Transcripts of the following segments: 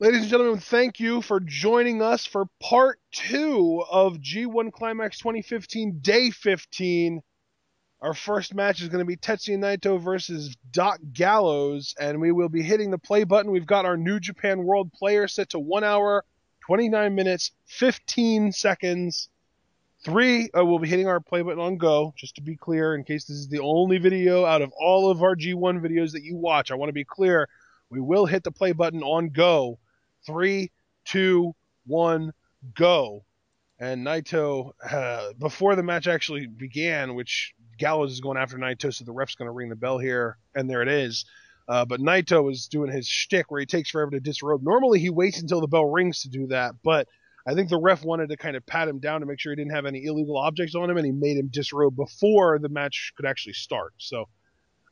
Ladies and gentlemen, thank you for joining us for part two of G1 Climax 2015, day 15. Our first match is going to be Tetsuya Naito versus Doc Gallows, and we will be hitting the play button. We've got our New Japan World player set to 1 hour, 29 minutes, 15 seconds. We'll be hitting our play button on go, just to be clear, in case this is the only video out of all of our G1 videos that you watch. I want to be clear. We will hit the play button on go. 3, 2, 1, go. And Naito, before the match actually began, which Gallows is going after Naito, so the ref's going to ring the bell here, and there it is. But Naito was doing his shtick where he takes forever to disrobe. Normally he waits until the bell rings to do that, but I think the ref wanted to kind of pat him down to make sure he didn't have any illegal objects on him, and he made him disrobe before the match could actually start. So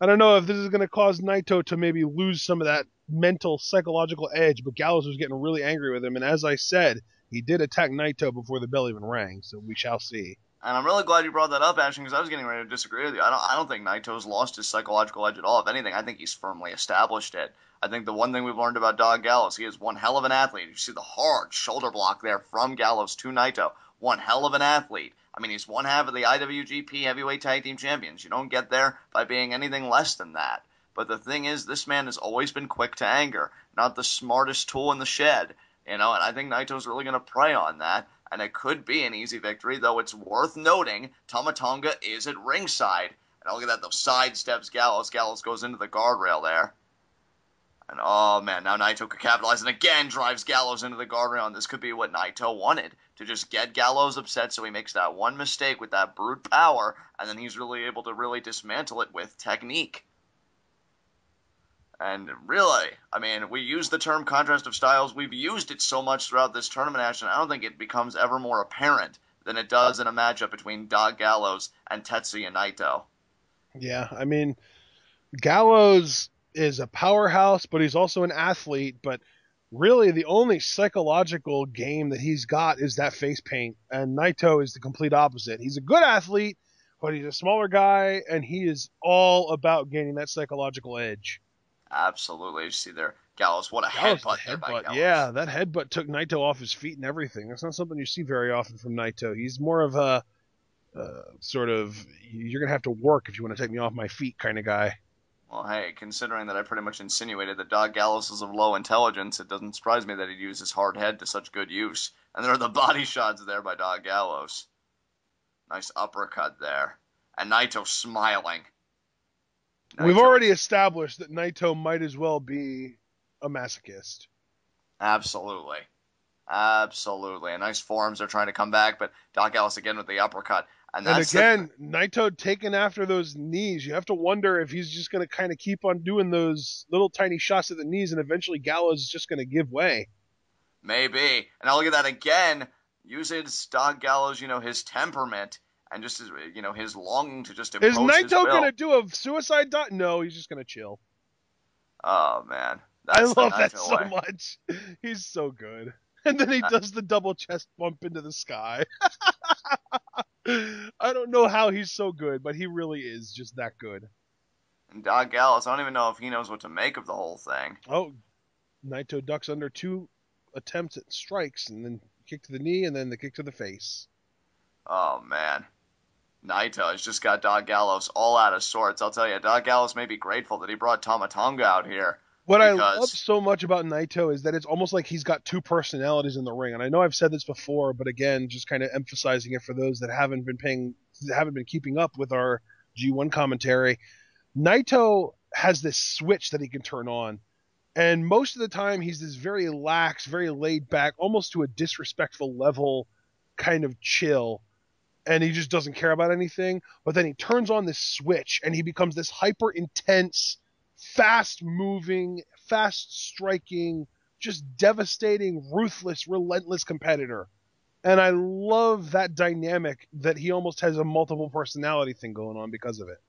I don't know if this is going to cause Naito to maybe lose some of that mental, psychological edge, but Gallows was getting really angry with him, and as I said, he did attack Naito before the bell even rang, so we shall see. And I'm really glad you brought that up, Ashton, because I was getting ready to disagree with you. I don't think Naito's lost his psychological edge at all. If anything, I think he's firmly established it. I think the one thing we've learned about Dog Gallows, he is one hell of an athlete. You see the hard shoulder block there from Gallows to Naito. One hell of an athlete. I mean, he's one half of the IWGP Heavyweight Tag Team Champions. You don't get there by being anything less than that. But the thing is, this man has always been quick to anger, not the smartest tool in the shed. And I think Naito's really going to prey on that, and it could be an easy victory, though it's worth noting Tama Tonga is at ringside. And look at that, those side steps Gallows. Gallows goes into the guardrail there. And oh man, now Naito could capitalize and again drives Gallows into the guardrail, and this could be what Naito wanted, to just get Gallows upset so he makes that one mistake with that brute power, and then he's really able to really dismantle it with technique. And really, I mean, we use the term contrast of styles. We've used it so much throughout this tournament, Ashton. I don't think it becomes ever more apparent than it does in a matchup between Dog Gallows and Tetsuya Naito. Yeah, I mean, Gallows is a powerhouse, but he's also an athlete, but really the only psychological game that he's got is that face paint, and Naito is the complete opposite. He's a good athlete, but he's a smaller guy, and he is all about gaining that psychological edge. Absolutely. You see there, Gallows, what a Gallows, headbutt there by Gallows. yeah, that headbutt took Naito off his feet and everything. That's not something you see very often from Naito. He's more of a sort of, you're going to have to work if you want to take me off my feet kind of guy. Well, hey, considering that I pretty much insinuated that Dog Gallows is of low intelligence, it doesn't surprise me that he'd use his hard head to such good use. And there are the body shots there by Dog Gallows. Nice uppercut there. And Naito smiling. We've already established that Naito might as well be a masochist. Absolutely. Absolutely. And nice forearms are trying to come back, but Doc Gallows again with the uppercut. And again, Naito taking after those knees. You have to wonder if he's just going to kind of keep on doing those little tiny shots at the knees, and eventually Gallows is just going to give way. Maybe. And I'll look at that again. Uses Doc Gallows, his temperament and just his longing to just impose his will. Is Naito going to do a suicide dive? No, he's just going to chill. Oh, man. I love that so much. He's so good. And then he does the double chest bump into the sky. I don't know how he's so good, but he really is just that good. And Doc Gallows, I don't even know if he knows what to make of the whole thing. Oh, Naito ducks under 2 attempts at strikes, and then kick to the knee, and then the kick to the face. Oh, man. Naito has just got Dog Gallows all out of sorts. I'll tell you, Dog Gallows may be grateful that he brought Tama Tonga out here. What I love so much about Naito is that it's almost like he's got 2 personalities in the ring. And I know I've said this before, but again, just kind of emphasizing it for those that haven't been keeping up with our G1 commentary. Naito has this switch that he can turn on. And most of the time he's this very lax, very laid back, almost to a disrespectful level kind of chill. And he just doesn't care about anything. But then he turns on this switch and he becomes this hyper intense, fast-moving, fast-striking, just devastating, ruthless, relentless competitor. And I love that dynamic that he almost has a multiple personality thing going on because of it.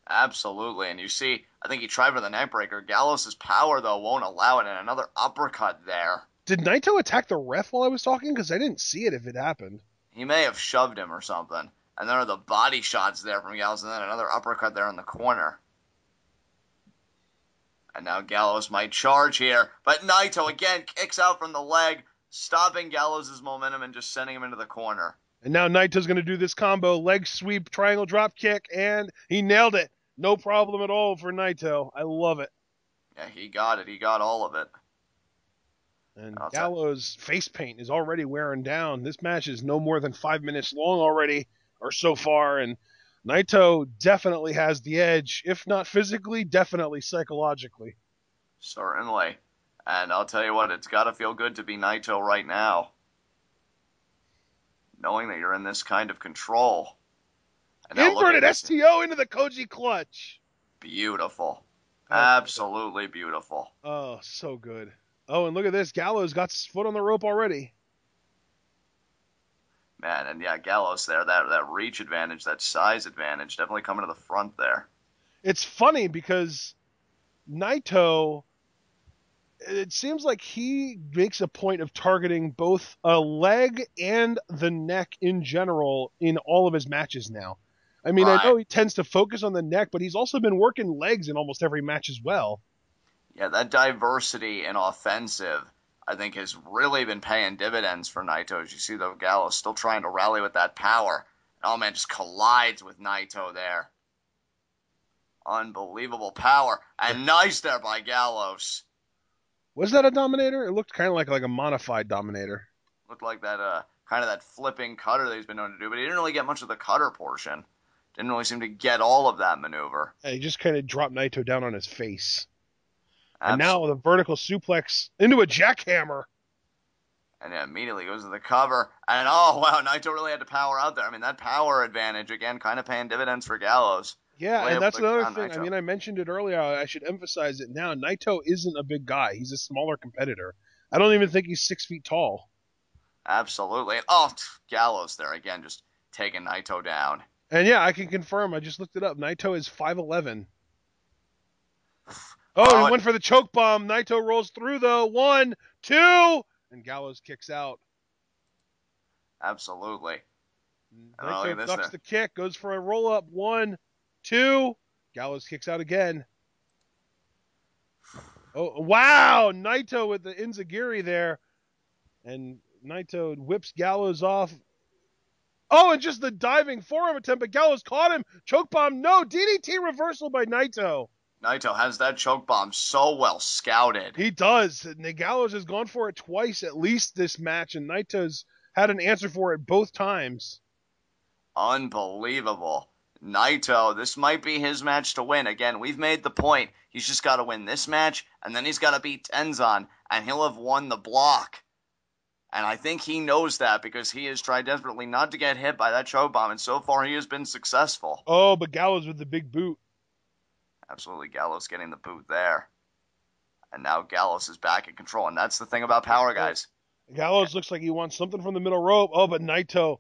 Absolutely. And you see, I think he tried for the neckbreaker. Gallows' power, though, won't allow it. And another uppercut there. Did Naito attack the ref while I was talking? Because I didn't see it if it happened. He may have shoved him or something. And there are the body shots there from Gallows, and then another uppercut there in the corner. And now Gallows might charge here, but Naito again kicks out from the leg, stopping Gallows' momentum and just sending him into the corner. And now Naito's going to do this combo, leg sweep, triangle drop kick, and he nailed it. No problem at all for Naito. I love it. Yeah, he got it. He got all of it. And Gallows' face paint is already wearing down. This match is no more than 5 minutes long already, or so far, and Naito definitely has the edge, if not physically, definitely psychologically. Certainly. And I'll tell you what, it's got to feel good to be Naito right now. Knowing that you're in this kind of control. And inverted STO into the Koji clutch. Beautiful. Absolutely beautiful. Oh, so good. Oh, and look at this. Gallows got his foot on the rope already. Man, and yeah, Gallows there, that reach advantage, that size advantage, definitely coming to the front there. It's funny because Naito, it seems like he makes a point of targeting both a leg and the neck in general in all of his matches now. I mean, right. I know he tends to focus on the neck, but he's also been working legs in almost every match as well. Yeah, that diversity in offensive, I think, has really been paying dividends for Naito. As you see, though, Gallows still trying to rally with that power. And, oh, man, just collides with Naito there. Unbelievable power. And nice there by Gallows. Was that a Dominator? It looked kind of like a modified Dominator. Looked like that kind of that flipping cutter that he's been known to do, but he didn't really get much of the cutter portion. Didn't really seem to get all of that maneuver. Yeah, he just kind of dropped Naito down on his face. And now the vertical suplex into a jackhammer. And it immediately goes to the cover. And, oh, wow, Naito really had to power out there. I mean, that power advantage, again, kind of paying dividends for Gallows. Yeah, and that's another thing. Naito. I mean, I mentioned it earlier. I should emphasize it now. Naito isn't a big guy. He's a smaller competitor. I don't even think he's 6 feet tall. Absolutely. Oh, Gallows there again, just taking Naito down. And, yeah, I can confirm. I just looked it up. Naito is 5'11". Oh, he went for the choke bomb. Naito rolls through, though. 1, 2, and Gallows kicks out. Absolutely. Naito ducks the kick, goes for a roll-up. 1, 2. Gallows kicks out again. Oh, wow! Naito with the Enziguri there. And Naito whips Gallows off. Oh, and just the diving forearm attempt, but Gallows caught him. Choke bomb, no. DDT reversal by Naito. Naito has that choke bomb so well scouted. He does. And Gallows has gone for it twice at least this match, and Naito's had an answer for it both times. Unbelievable. Naito, this might be his match to win. Again, we've made the point. He's just got to win this match, and then he's got to beat Tenzan, and he'll have won the block. And I think he knows that because he has tried desperately not to get hit by that choke bomb, and so far he has been successful. Oh, but Gallows with the big boot. Absolutely, Gallows getting the boot there. And now Gallows is back in control, and that's the thing about power, guys. Gallows looks like he wants something from the middle rope. Oh, but Naito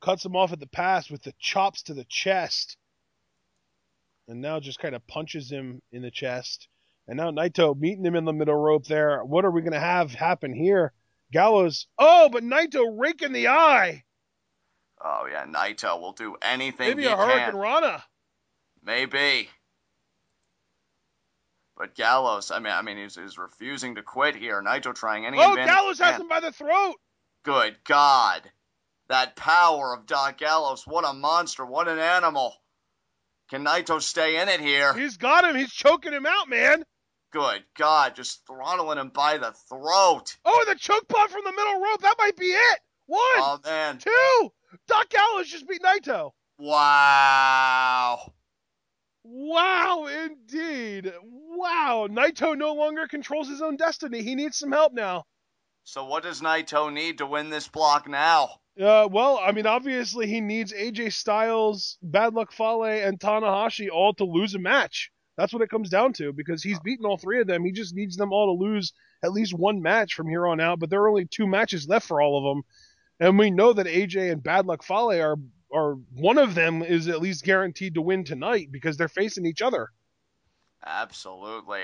cuts him off at the pass with the chops to the chest. And now just kind of punches him in the chest. And now Naito meeting him in the middle rope there. What are we going to have happen here? Gallows. Oh, but Naito raking the eye. Oh, yeah, Naito will do anything Maybe a Hurricane Rana. Maybe. But Gallows, I mean, he's refusing to quit here. Naito trying any advantage. Oh, Gallows has him by the throat. Good God. That power of Doc Gallows. What a monster. What an animal. Can Naito stay in it here? He's got him. He's choking him out, man. Good God. Just throttling him by the throat. Oh, and the choke bomb from the middle rope. That might be it. 1, oh, man. 2. Doc Gallows just beat Naito. Wow. Wow, indeed. Wow. Naito no longer controls his own destiny. He needs some help now. So what does Naito need to win this block now? Well, I mean, obviously he needs AJ Styles, Bad Luck Fale, and Tanahashi all to lose a match. That's what it comes down to, because he's beaten all 3 of them. He just needs them all to lose at least 1 match from here on out, but there are only 2 matches left for all of them. And we know that AJ and Bad Luck Fale are one of them is at least guaranteed to win tonight because they're facing each other. Absolutely.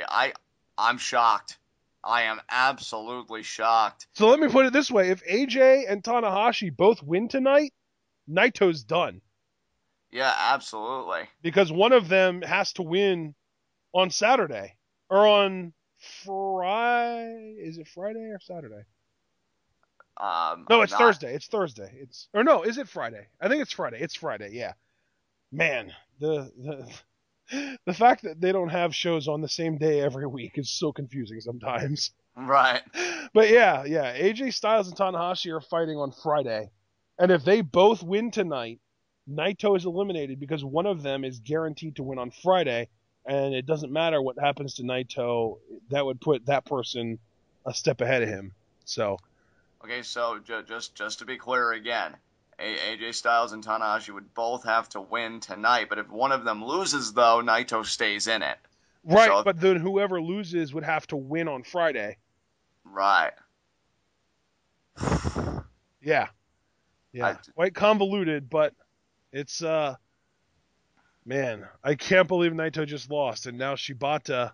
I'm shocked. I am absolutely shocked. So let me put it this way. If AJ and Tanahashi both win tonight, Naito's done. Yeah, absolutely. Because one of them has to win on Saturday. Or on Friday? Is it Friday or Saturday? No, I'm it's not. Thursday. It's Thursday. Or no, is it Friday? I think it's Friday. It's Friday. Yeah. Man, the fact that they don't have shows on the same day every week is so confusing sometimes. Right. But yeah, AJ Styles and Tanahashi are fighting on Friday. And if they both win tonight, Naito is eliminated because one of them is guaranteed to win on Friday, and it doesn't matter what happens to Naito, that would put that person a step ahead of him. So, Okay, so just to be clear again, AJ Styles and Tanahashi would both have to win tonight, but if one of them loses, though, Naito stays in it. right, So, but then whoever loses would have to win on Friday. right. Yeah. I, Quite convoluted, but it's man, I can't believe Naito just lost, and now Shibata.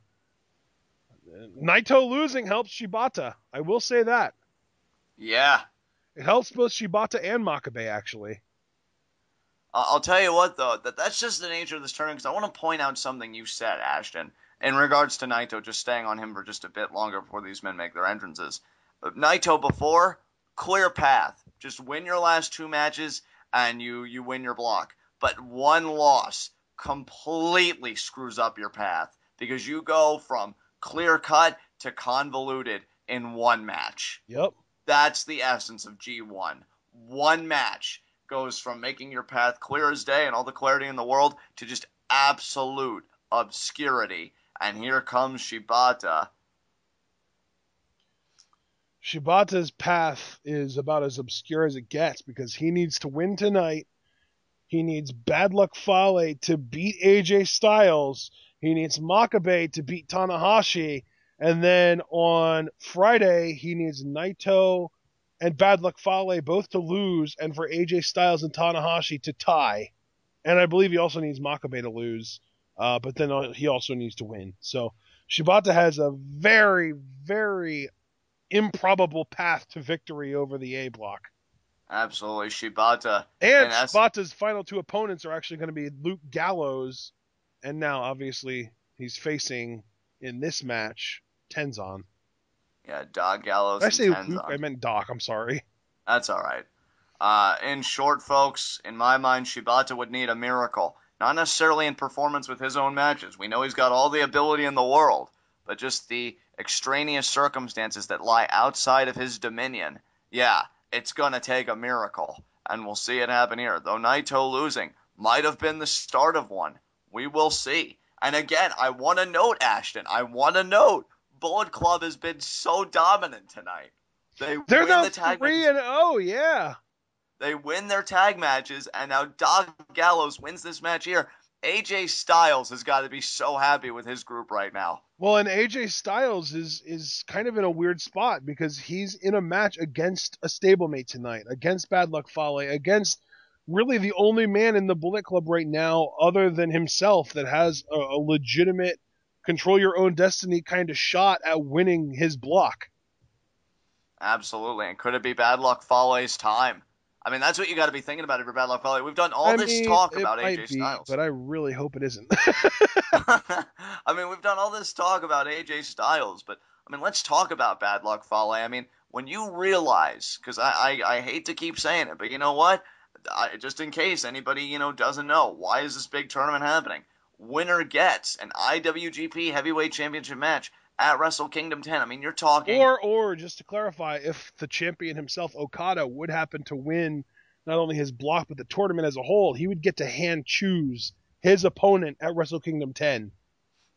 Naito losing helps Shibata. I will say that. yeah. It helps both Shibata and Makabe, actually. I'll tell you what, though, that's just the nature of this tournament, because I want to point out something you said, Ashton, in regards to Naito, just staying on him for just a bit longer before these men make their entrances. Naito before, clear path. Just win your last two matches, and you win your block. But one loss completely screws up your path, because you go from clear cut to convoluted in one match. Yep. That's the essence of G1. One match goes from making your path clear as day and all the clarity in the world to just absolute obscurity. And here comes Shibata. Shibata's path is about as obscure as it gets because he needs to win tonight. He needs Bad Luck Fale to beat AJ Styles. He needs Makabe to beat Tanahashi. And then on Friday, he needs Naito and Bad Luck Fale both to lose and for AJ Styles and Tanahashi to tie. And I believe he also needs Makabe to lose, but then he also needs to win. So Shibata has a very, very improbable path to victory over the A block. Absolutely, Shibata. And And that's, Shibata's final two opponents are actually going to be Luke Gallows, and now obviously he's facing in this match Tenzan. yeah, Dog Did Gallows I and say Luke? I Tenzan. meant Doc. I'm sorry. That's all right. In short, folks, in my mind, Shibata would need a miracle. Not necessarily in performance with his own matches. We know he's got all the ability in the world, but just the extraneous circumstances that lie outside of his dominion. Yeah, it's gonna take a miracle, and we'll see it happen here. Though Naito losing might have been the start of one. We will see. And again, I want to note, Ashton, I want to note, Bullet Club has been so dominant tonight. They They're win now the tag 3 matches. and 0. Yeah. They win their tag matches, and now Dog Gallows wins this match here. AJ Styles has got to be so happy with his group right now. Well, and AJ Styles is kind of in a weird spot because he's in a match against a stablemate tonight, against Bad Luck Fale, against really the only man in the Bullet Club right now other than himself that has a legitimate control your own destiny kind of shot at winning his block. Absolutely. And could it be Bad Luck Fale's time? I mean, that's what you got to be thinking about if you're Bad Luck Fale. We've done all I this mean, talk it about might AJ be, Styles. but I really hope it isn't. I mean, we've done all this talk about AJ Styles, but I mean, let's talk about Bad Luck Fale. I mean, when you realize, because I hate to keep saying it, but you know what? Just in case anybody, doesn't know, why is this big tournament happening? Winner gets an IWGP Heavyweight Championship match at Wrestle Kingdom 10. I mean, you're talking. Or just to clarify, if the champion himself, Okada, would happen to win not only his block but the tournament as a whole, he would get to hand choose his opponent at Wrestle Kingdom 10.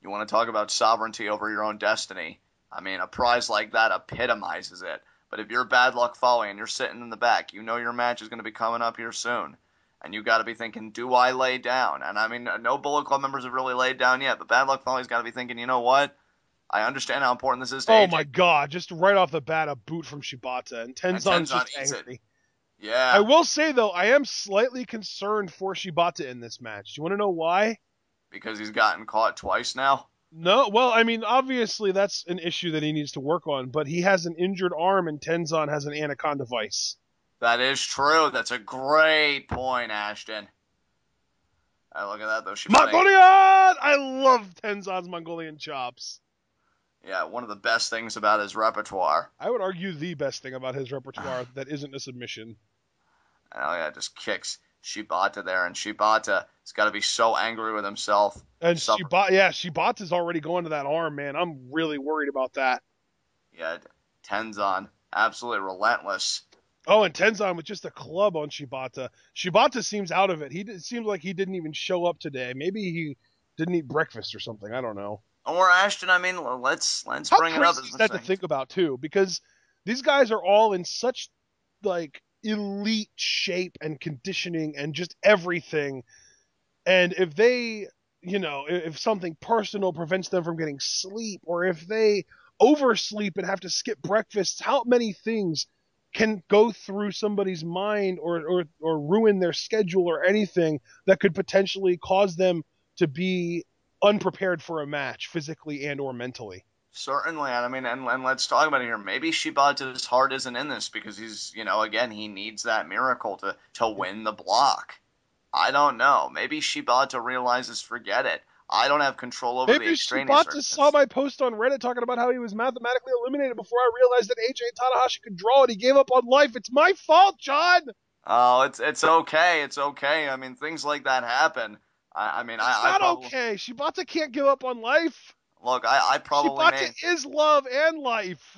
You want to talk about sovereignty over your own destiny? I mean, a prize like that epitomizes it. But if you're Bad Luck Fale and you're sitting in the back, you know your match is going to be coming up here soon. And you got to be thinking, do I lay down? And I mean, no Bullet Club members have really laid down yet, but Bad Luck Fale's got to be thinking, you know what? I understand how important this is to Oh AJ. my god, just right off the bat, a boot from Shibata, and And Tenzan's Tenzan just eats it. angry. I Yeah, will say, though, I am slightly concerned for Shibata in this match. Do you want to know why? because he's gotten caught twice now. No, well, I mean, obviously that's an issue that he needs to work on, but he has an injured arm and Tenzan has an anaconda vice. That is true. That's a great point, Ashton. Look at that, though. Shibata. Mongolian! I love Tenzan's Mongolian chops. Yeah, one of the best things about his repertoire. I would argue the best thing about his repertoire that isn't a submission. Oh yeah, just kicks Shibata there, and Shibata has got to be so angry with himself. And Suffer. Shibata's already going to that arm, man. I'm really worried about that. Yeah, Tenzan, absolutely relentless. Oh, and Tenzan with just a club on Shibata. Shibata seems out of it. It seems like he didn't even show up today. Maybe he didn't eat breakfast or something. I don't know. Or Ashton, I mean, let's How bring it up crazy as is the that to thing. think about too? Because these guys are all in such like elite shape and conditioning and just everything. And if they, if something personal prevents them from getting sleep, or if they oversleep and have to skip breakfast, how many things can go through somebody's mind or ruin their schedule or anything that could potentially cause them to be unprepared for a match physically and or mentally? Certainly, and I mean, and let's talk about it here. Maybe Shibata's heart isn't in this because he's, again, he needs that miracle to win the block. I don't know. Maybe Shibata realizes, forget it. I don't have control over the Maybe extraneous Shibata saw circumstances. my post on Reddit talking about how he was mathematically eliminated before I realized that AJ Tanahashi could draw and he gave up on life. It's my fault, John. Oh, it's okay. It's okay. I mean, things like that happen. I mean, It's I not probably okay. Shibata can't give up on life. look. I probably Shibata made is love and life.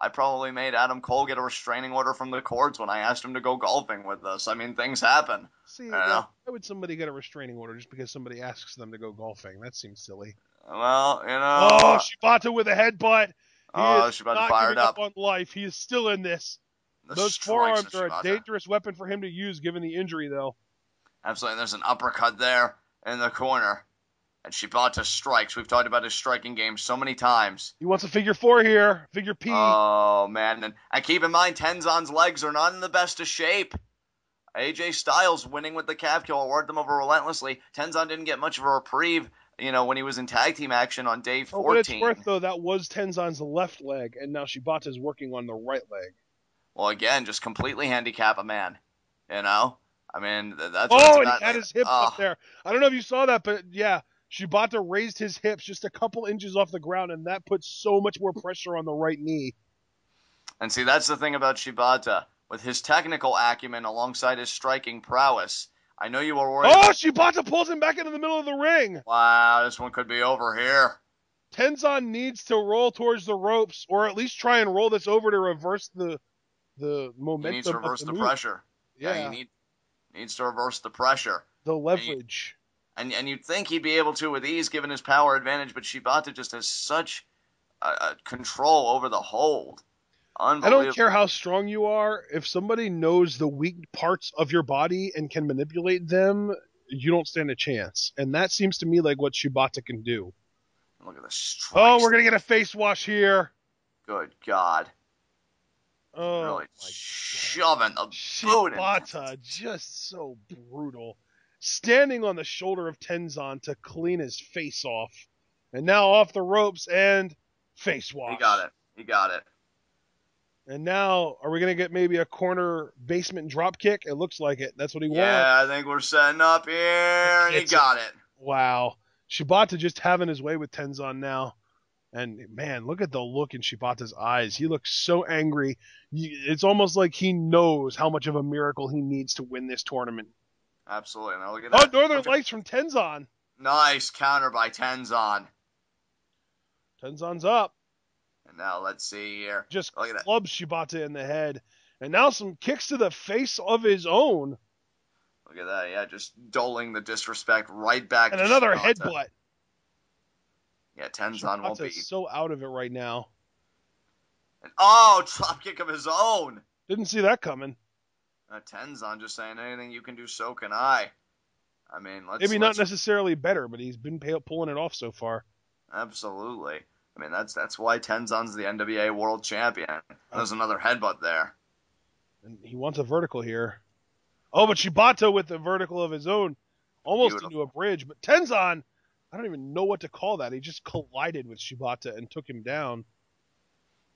Adam Cole get a restraining order from the courts when I asked him to go golfing with us. I mean, things happen. See, You now, know. why would somebody get a restraining order just because somebody asks them to go golfing? That seems silly. Well, Oh, Shibata with a headbutt. He is Shibata not fired giving up up. on life. He is still in this. The Those strikes of forearms are a Shibata. dangerous weapon for him to use given the injury, though. Absolutely. There's an uppercut there in the corner. And Shibata strikes. We've talked about his striking game so many times. He wants a figure four here. Figure P. Oh, man. And keep in mind, Tenzan's legs are not in the best of shape. AJ Styles winning with the calf kill worked them over relentlessly. Tenzan didn't get much of a reprieve, when he was in tag team action on day For what it's worth, 14. though, that was Tenzan's left leg, and now Shibata's working on the right leg. Well, again, just completely handicap a man. You know? I mean, that's what it's Oh, and he about. had his hips up there. I don't know if you saw that, but yeah, Shibata raised his hips just a couple inches off the ground, and that put so much more pressure on the right knee. And see, that's the thing about Shibata. With his technical acumen alongside his striking prowess, I know you were worried Oh, about. Shibata pulls him back into the middle of the ring. Wow, this one could be over here. Tenzan needs to roll towards the ropes, or at least try and roll this over to reverse the He needs to momentum of reverse the the move. pressure. Yeah, Yeah, needs to reverse the pressure. the And you, leverage. and you'd think he'd be able to with ease given his power advantage, but Shibata just has such control over the hold. I don't care Unbelievable. how strong you are. If somebody knows the weak parts of your body and can manipulate them, you don't stand a chance. And that seems to me like what Shibata can do. Look at the Oh, strikes. we're going to get a face wash here. Good God. Oh, Really my God. shoving the boot in. Shibata, just so brutal. Standing on the shoulder of Tenzan to clean his face off. And now off the ropes and face He got wash. it. He got it. And now, are we going to get maybe a corner basement drop kick? It looks like it. That's what he wants. Yeah, I think we're setting up here, and he It's it. got it. Wow. Shibata just having his way with Tenzan now. And man, look at the look in Shibata's eyes. He looks so angry. It's almost like he knows how much of a miracle he needs to win this tournament. Absolutely. Now look at Oh, that. Northern Lights from Tenzan. Nice counter by Tenzan. Tenzan's up. And now let's see here. Just Look at that. clubs Shibata in the head. And now some kicks to the face of his own. Look at that. Yeah, just doling the disrespect right back And to another Shibata. headbutt. Yeah, Tenzan won't Shibata be. is so out of it right now. And, oh, drop kick of his own. Didn't see that coming. Tenzan just saying anything you can do, so can I. I mean, Maybe not let's necessarily better, but he's been pulling it off so far. absolutely. I mean, that's why Tenzan's the NWA World Champion. There's another headbutt there. And he wants a vertical here. Oh, but Shibata with the vertical of his own, almost Beautiful. into a bridge. But Tenzan, I don't even know what to call that. He just collided with Shibata and took him down.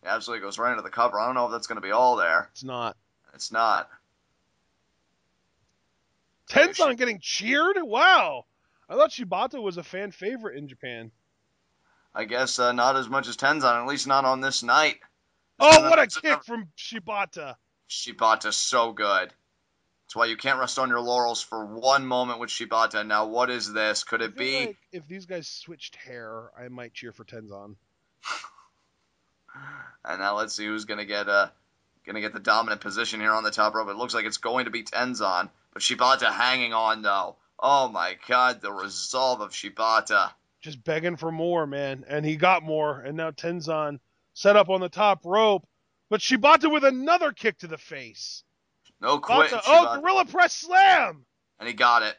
He absolutely goes right into the cover. I don't know if that's going to be all there. It's not. It's not. Tenzan getting cheered? Wow. I thought Shibata was a fan favorite in Japan. I guess not as much as Tenzan, at least not on this night. Oh, what a kick from Shibata. Shibata's so good. That's why you can't rest on your laurels for one moment with Shibata. Now, what is this? Could it be? Like if these guys switched hair, I might cheer for Tenzan. And now let's see who's gonna get the dominant position here on the top rope. It looks like it's going to be Tenzan, but Shibata hanging on though. Oh my God, the resolve of Shibata. Just begging for more, man, and he got more. And now Tenzan set up on the top rope, but Shibata with another kick to the face. No quit. Oh, gorilla press slam, and he got it.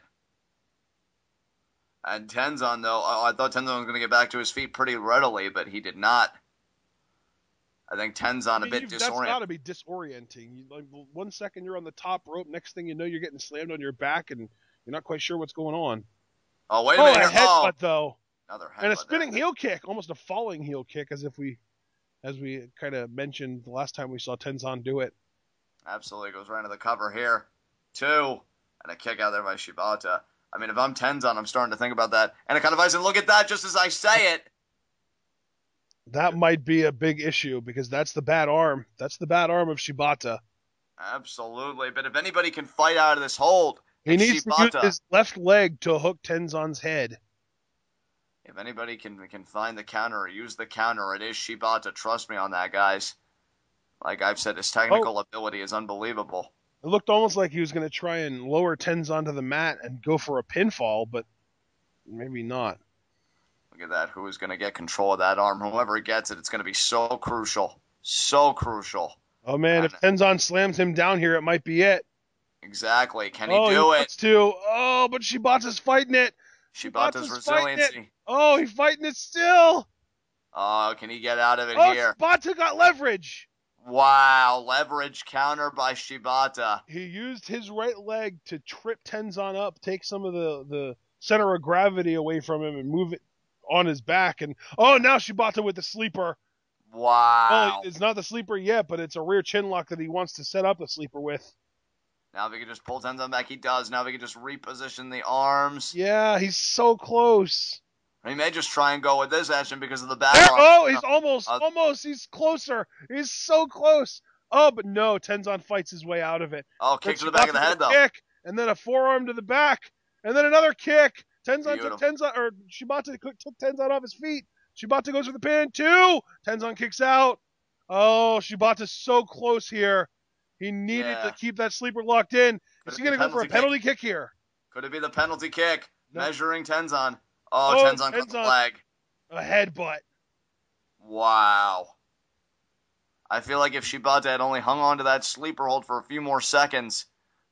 And Tenzan though, I thought Tenzan was gonna get back to his feet pretty readily, but he did not. I think Tenzan a bit disoriented. That's got to be disorienting. Like 1 second you're on the top rope, next thing you know you're getting slammed on your back, and you're not quite sure what's going on. Oh wait a minute! A headbutt though, another headbutt and a spinning heel kick, almost a falling heel kick, as we kind of mentioned the last time we saw Tenzan do it. Absolutely goes right into the cover here, 2, and a kick out there by Shibata. I mean, if I'm Tenzan, I'm starting to think about that. And a kind of ice, and look at that! Just as I say it. That might be a big issue because that's the bad arm. That's the bad arm of Shibata. Absolutely. But if anybody can fight out of this hold, he needs Shibata. To use his left leg to hook Tenzan's head. If anybody can find the counter or use the counter, it is Shibata. Trust me on that, guys. Like I've said, his technical ability is unbelievable. It looked almost like he was going to try and lower Tenzan to the mat and go for a pinfall, but maybe not. Look at that. Who is going to get control of that arm? Whoever gets it, it's going to be so crucial. So crucial. Oh, man, if Tenzan slams him down here, it might be it. Exactly. Can he do it? Oh, but Shibata's fighting it. Shibata's resiliency. Oh, he's fighting it still. Oh, can he get out of it here? Shibata got leverage. Wow, leverage counter by Shibata. He used his right leg to trip Tenzan up, take some of the center of gravity away from him and move it on his back, and now Shibata with the sleeper. Wow. It's not the sleeper yet, but it's a rear chin lock that he wants to set up the sleeper with. Now if he can just pull Tenzan back, he does. Now if he can just reposition the arms. Yeah, he's so close. He may just try and go with this action because of the bad arm. Oh, he's almost. He's closer. He's so close. Oh, but no, Tenzan fights his way out of it. Oh, kick to the back of the head, though. Kick, and then a forearm to the back, and then another kick. Shibata took Tenzan off his feet. Shibata goes for the pin. 2. Tenzan kicks out. Oh, Shibata's so close here. He needed to keep that sleeper locked in. Is he going to go for a penalty kick here? Could it be the penalty kick? No. Measuring Tenzan. Oh, Tenzan got the leg. A headbutt. Wow. I feel like if Shibata had only hung on to that sleeper hold for a few more seconds,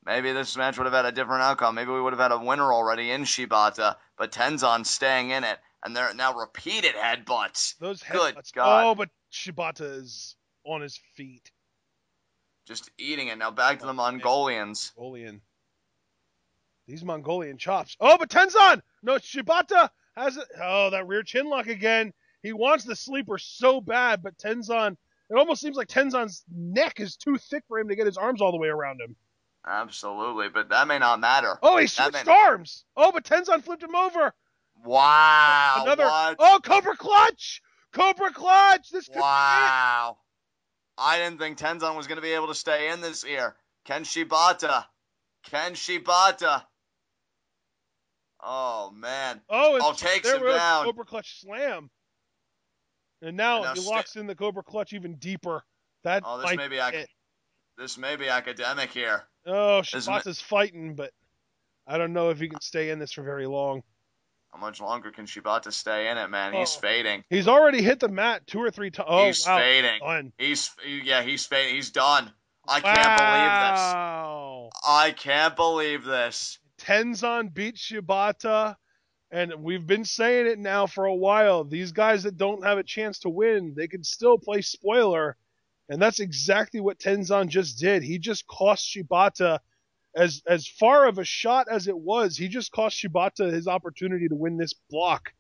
maybe this match would have had a different outcome. Maybe we would have had a winner already in Shibata, but Tenzan staying in it, and there are now repeated headbutts. Those headbutts. Good God. Oh, but Shibata is on his feet. Just eating it. Now back to the Mongolians. These Mongolian chops. Oh, but Tenzan! No, Shibata has it. Oh, that rear chin lock again. He wants the sleeper so bad, but Tenzan, it almost seems like Tenzan's neck is too thick for him to get his arms all the way around him. Absolutely, but that may not matter. Oh, he switched arms. Oh, but Tenzan flipped him over. Wow. What? Oh, Cobra Clutch! Cobra Clutch! This could be it. I didn't think Tenzan was going to be able to stay in this here. Can Shibata? Oh, man. Takes him down. Cobra Clutch slam. And now he locks in the Cobra Clutch even deeper. This may be academic here. Oh, Shibata's fighting, but I don't know if he can stay in this for very long. How much longer can Shibata stay in it, man? He's fading. He's already hit the mat 2 or 3 times. Oh, he's fading. Done. He's fading. He's done. I can't believe this. Tenzan beat Shibata, and we've been saying it now for a while. These guys that don't have a chance to win, they can still play spoiler, and that's exactly what Tenzan just did. He just cost Shibata, as far of a shot as it was, he just cost Shibata his opportunity to win this block.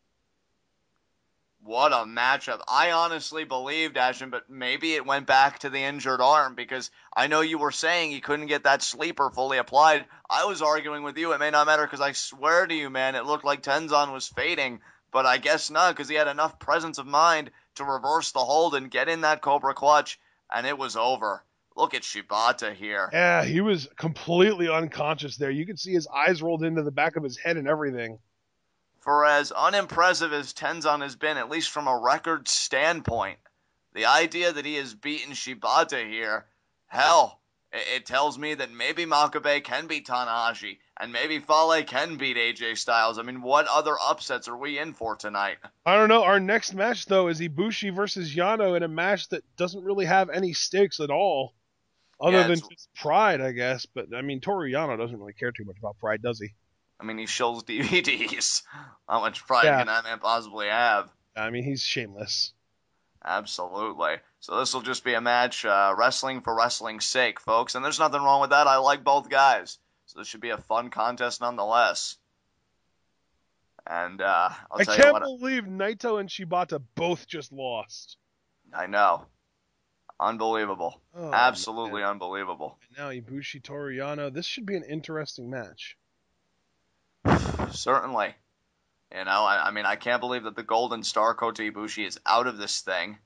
What a matchup. I honestly believed, Ashton, but maybe it went back to the injured arm because I know you were saying he couldn't get that sleeper fully applied. I was arguing with you. It may not matter because I swear to you, man, it looked like Tenzan was fading, but I guess not, because he had enough presence of mind to reverse the hold and get in that Cobra clutch, and it was over. Look at Shibata here. Yeah, he was completely unconscious there. You could see his eyes rolled into the back of his head and everything. For as unimpressive as Tenzan has been, at least from a record standpoint, the idea that he has beaten Shibata here, hell, it tells me that maybe Makabe can beat Tanahashi, and maybe Fale can beat AJ Styles. I mean, what other upsets are we in for tonight? I don't know. Our next match, though, is Ibushi versus Yano in a match that doesn't really have any stakes at all, other than just pride, I guess. But, I mean, Toru Yano doesn't really care too much about pride, does he? I mean, he shows DVDs. How much pride can that man possibly have? I mean, he's shameless. Absolutely. So this will just be a match, wrestling for wrestling's sake, folks. And there's nothing wrong with that. I like both guys. So this should be a fun contest nonetheless. And I can't believe Naito and Shibata both just lost. I know. Unbelievable. Absolutely man. Unbelievable. And now Ibushi, Toru Yano. This should be an interesting match. Certainly. You know, I mean, I can't believe that the Golden Star Kota Ibushi is out of this thing.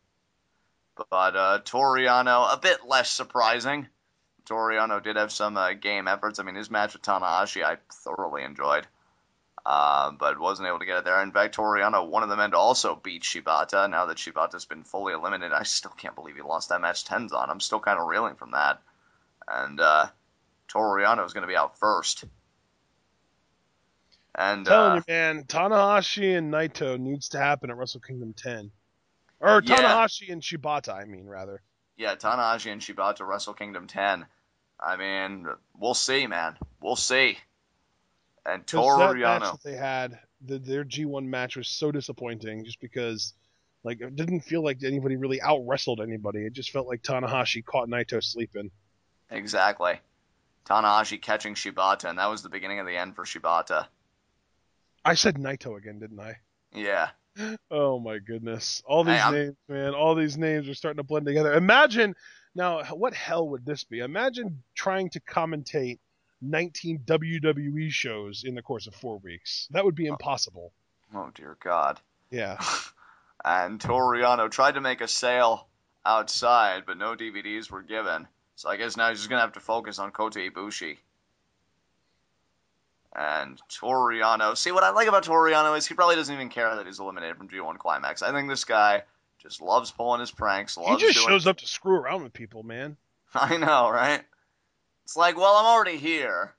But Toru Yano, a bit less surprising. Toru Yano did have some game efforts. I mean, his match with Tanahashi I thoroughly enjoyed. But wasn't able to get it there. In fact, Toru Yano, one of the men to also beat Shibata. Now that Shibata's been fully eliminated, I still can't believe he lost that match Tenzan. I'm still kind of reeling from that. And Toru Yano is going to be out first. And I'm telling you, man, Tanahashi and Naito needs to happen at Wrestle Kingdom 10. Or Tanahashi and Shibata, I mean, rather. Yeah, Tanahashi and Shibata, Wrestle Kingdom 10. I mean, we'll see, man. We'll see. And Toru Yano. Match that they had, their G1 match was so disappointing just because like it didn't feel like anybody really out-wrestled anybody. It just felt like Tanahashi caught Naito sleeping. Exactly. Tanahashi catching Shibata, and that was the beginning of the end for Shibata. I said Naito again, didn't I? Yeah. Oh my goodness. All these names, man. All these names are starting to blend together. Imagine, now, what hell would this be? Imagine trying to commentate 19 WWE shows in the course of 4 weeks. That would be impossible. Oh, dear God. Yeah. And Toru Yano tried to make a sale outside, but no DVDs were given. So I guess now he's just going to have to focus on Kota Ibushi. And Toru Yano. See, what I like about Toru Yano is he probably doesn't even care that he's eliminated from G1 Climax. I think this guy just loves pulling his pranks. He just shows up to screw around with people, man. I know, right? It's like, well, I'm already here.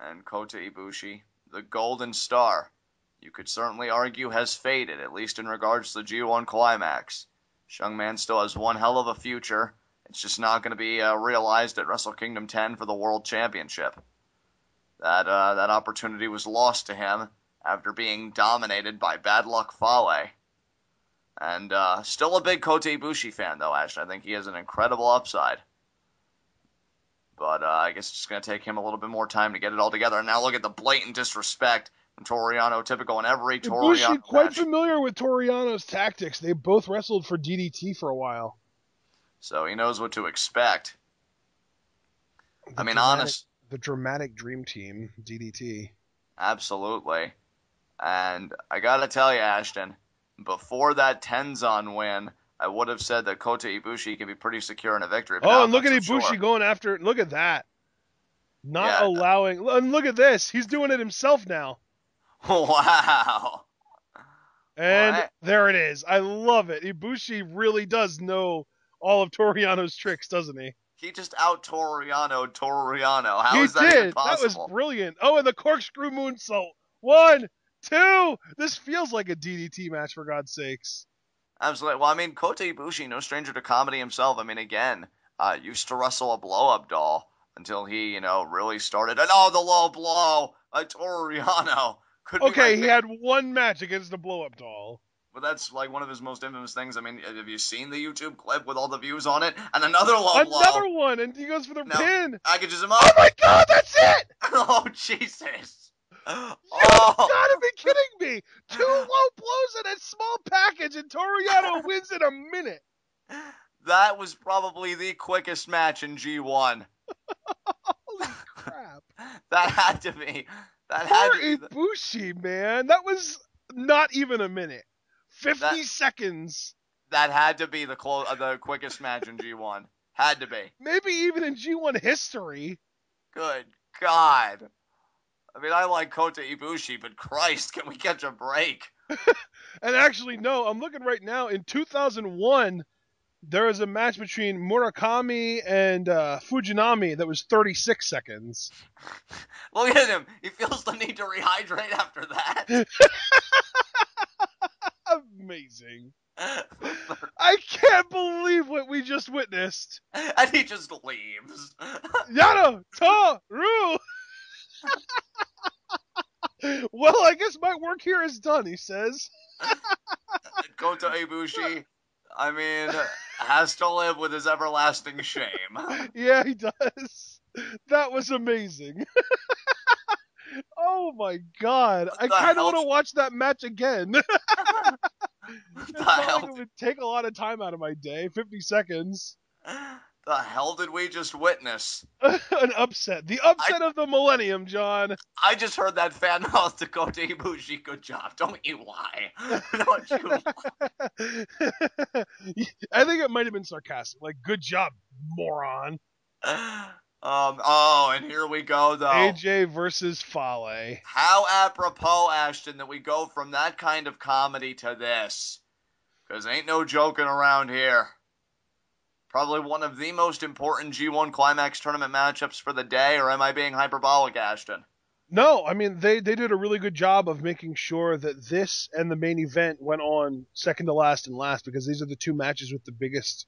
And Kota Ibushi, the Golden Star, you could certainly argue has faded, at least in regards to the G1 Climax. This young man still has one hell of a future. It's just not going to be realized at Wrestle Kingdom 10 for the World Championship. That opportunity was lost to him after being dominated by Bad Luck Fale. And still a big Kota Ibushi fan, though, Ashton. I think he has an incredible upside. But I guess it's going to take him a little bit more time to get it all together. And now look at the blatant disrespect from Toru Yano, typical in every Toru Yano match. Quite familiar with Toru Yano's tactics. They both wrestled for DDT for a while. So he knows what to expect. Honest. The dramatic dream team, DDT. Absolutely. And I gotta tell you, Ashton, before that Tenzan win, I would have said that Kota Ibushi can be pretty secure in a victory. Oh, and look at Ibushi going after. Look at that. Not allowing. And look at this. He's doing it himself now. Wow. And there it is. I love it. Ibushi really does know all of Toru Yano's tricks, doesn't he? He just out-Toru Yano. How is that even possible? That was brilliant. Oh, and the corkscrew moonsault. 1, 2. This feels like a DDT match, for God's sakes. Absolutely. Well, Kota Ibushi, no stranger to comedy himself. Again, used to wrestle a blow-up doll until he, really started. And the low blow. Toru Yano. Okay, he had one match against the blow-up doll. But that's like one of his most infamous things. Have you seen the YouTube clip with all the views on it? And another low blow. Another one, and he goes for the pin. Packages him up. Oh my God, that's it! Oh, Jesus. You gotta be kidding me! 2 low blows in a small package, and Toru Yano wins in a minute. That was probably the quickest match in G1. Holy crap. That had to be. Poor Ibushi, man. That was Not even a minute. 50 That seconds. that had to be the quickest match in G1. Had to be. Maybe even in G1 history. Good God. I mean, I like Kota Ibushi, but Christ, can we catch a break? And actually, no, I'm looking right now. In 2001, there was a match between Murakami and Fujinami that was 36 seconds. Look at him. He feels the need to rehydrate after that. Amazing. I can't believe what we just witnessed. And he just leaves. Yano, Toru. Well, I guess my work here is done, he says. Kota Ibushi, I mean, has to live with his everlasting shame. Yeah, he does. That was amazing. Oh my god. I kind of want to watch that match again. It's not like it would take a lot of time out of my day. 50 seconds. The hell did we just witness? An upset. The upset of the millennium, John. I just heard that fan mouth to Kota Ibushi. Good job. Don't you lie. Don't you lie. I think it might have been sarcastic. Like, good job, moron. And here we go, though. AJ versus Fale. How apropos, Ashton, that we go from that kind of comedy to this. Because ain't no joking around here. Probably one of the most important G1 Climax tournament matchups for the day, or am I being hyperbolic, Ashton? No, I mean, they did a really good job of making sure that this and the main event went on second to last and last, because these are the two matches with the biggest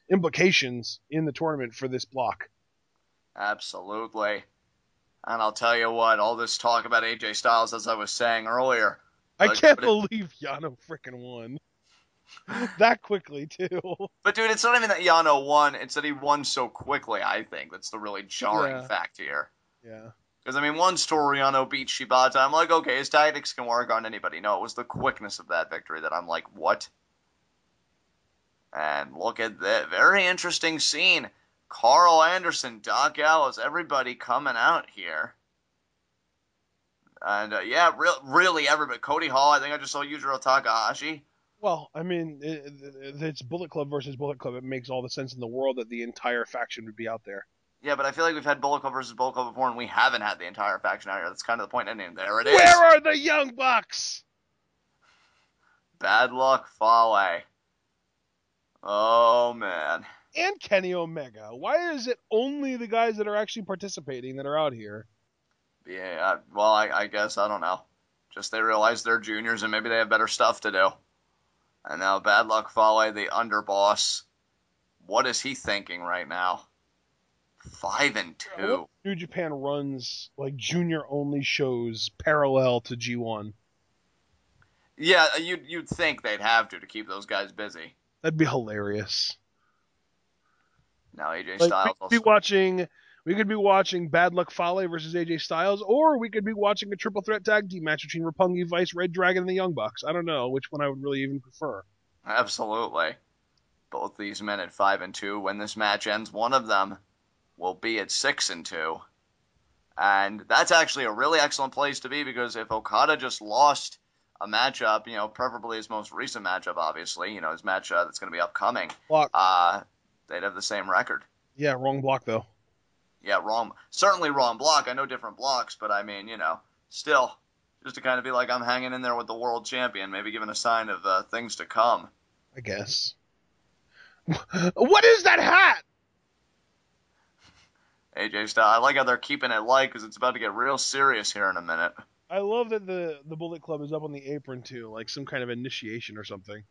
implications in the tournament for this block. Absolutely. And I'll tell you what, all this talk about AJ Styles, as I was saying earlier. I can't believe Yano frickin' won. That quickly, too. But, dude, it's not even that Yano won. It's that he won so quickly, I think. That's the really jarring fact here. Yeah. Because, I mean, once Toru Yano beat Shibata, I'm like, okay, his tactics can work on anybody. No, it was the quickness of that victory that I'm like, what? And look at that. Very interesting scene. Carl Anderson, Doc Gallows, everybody coming out here. And, really everybody. Cody Hall, I think I just saw Yujiro Takahashi. Well, I mean, it's Bullet Club versus Bullet Club. It makes all the sense in the world that the entire faction would be out there. Yeah, but I feel like we've had Bullet Club versus Bullet Club before, and we haven't had the entire faction out here. That's kind of the point. And there it is. Where are the Young Bucks? Bad luck, Fale. Oh, man. And Kenny Omega. Why is it only the guys that are actually participating that are out here? Yeah, well, I guess, I don't know. Just they realize they're juniors and maybe they have better stuff to do. And now Bad Luck Fale, the underboss. What is he thinking right now? 5-2. New Japan runs like junior only shows parallel to G1. Yeah, you'd think they'd have to keep those guys busy. That'd be hilarious. Now AJ Styles. We could be watching Bad Luck Fale versus AJ Styles, or we could be watching a triple threat tag team match between Roppongi Vice, Red Dragon, and the Young Bucks. I don't know which one I would really even prefer. Absolutely. Both these men at 5-2. When this match ends, one of them will be at 6-2. And that's actually a really excellent place to be, because if Okada just lost a matchup, preferably his most recent matchup, obviously, his match that's going to be upcoming, they'd have the same record. Yeah, wrong block, though. Yeah, certainly wrong block. I know different blocks, but I mean, still, just to kind of be like, I'm hanging in there with the world champion, maybe giving a sign of things to come. I guess. What is that hat? AJ Styles. I like how they're keeping it light, because it's about to get real serious here in a minute. I love that the Bullet Club is up on the apron too, like some kind of initiation or something.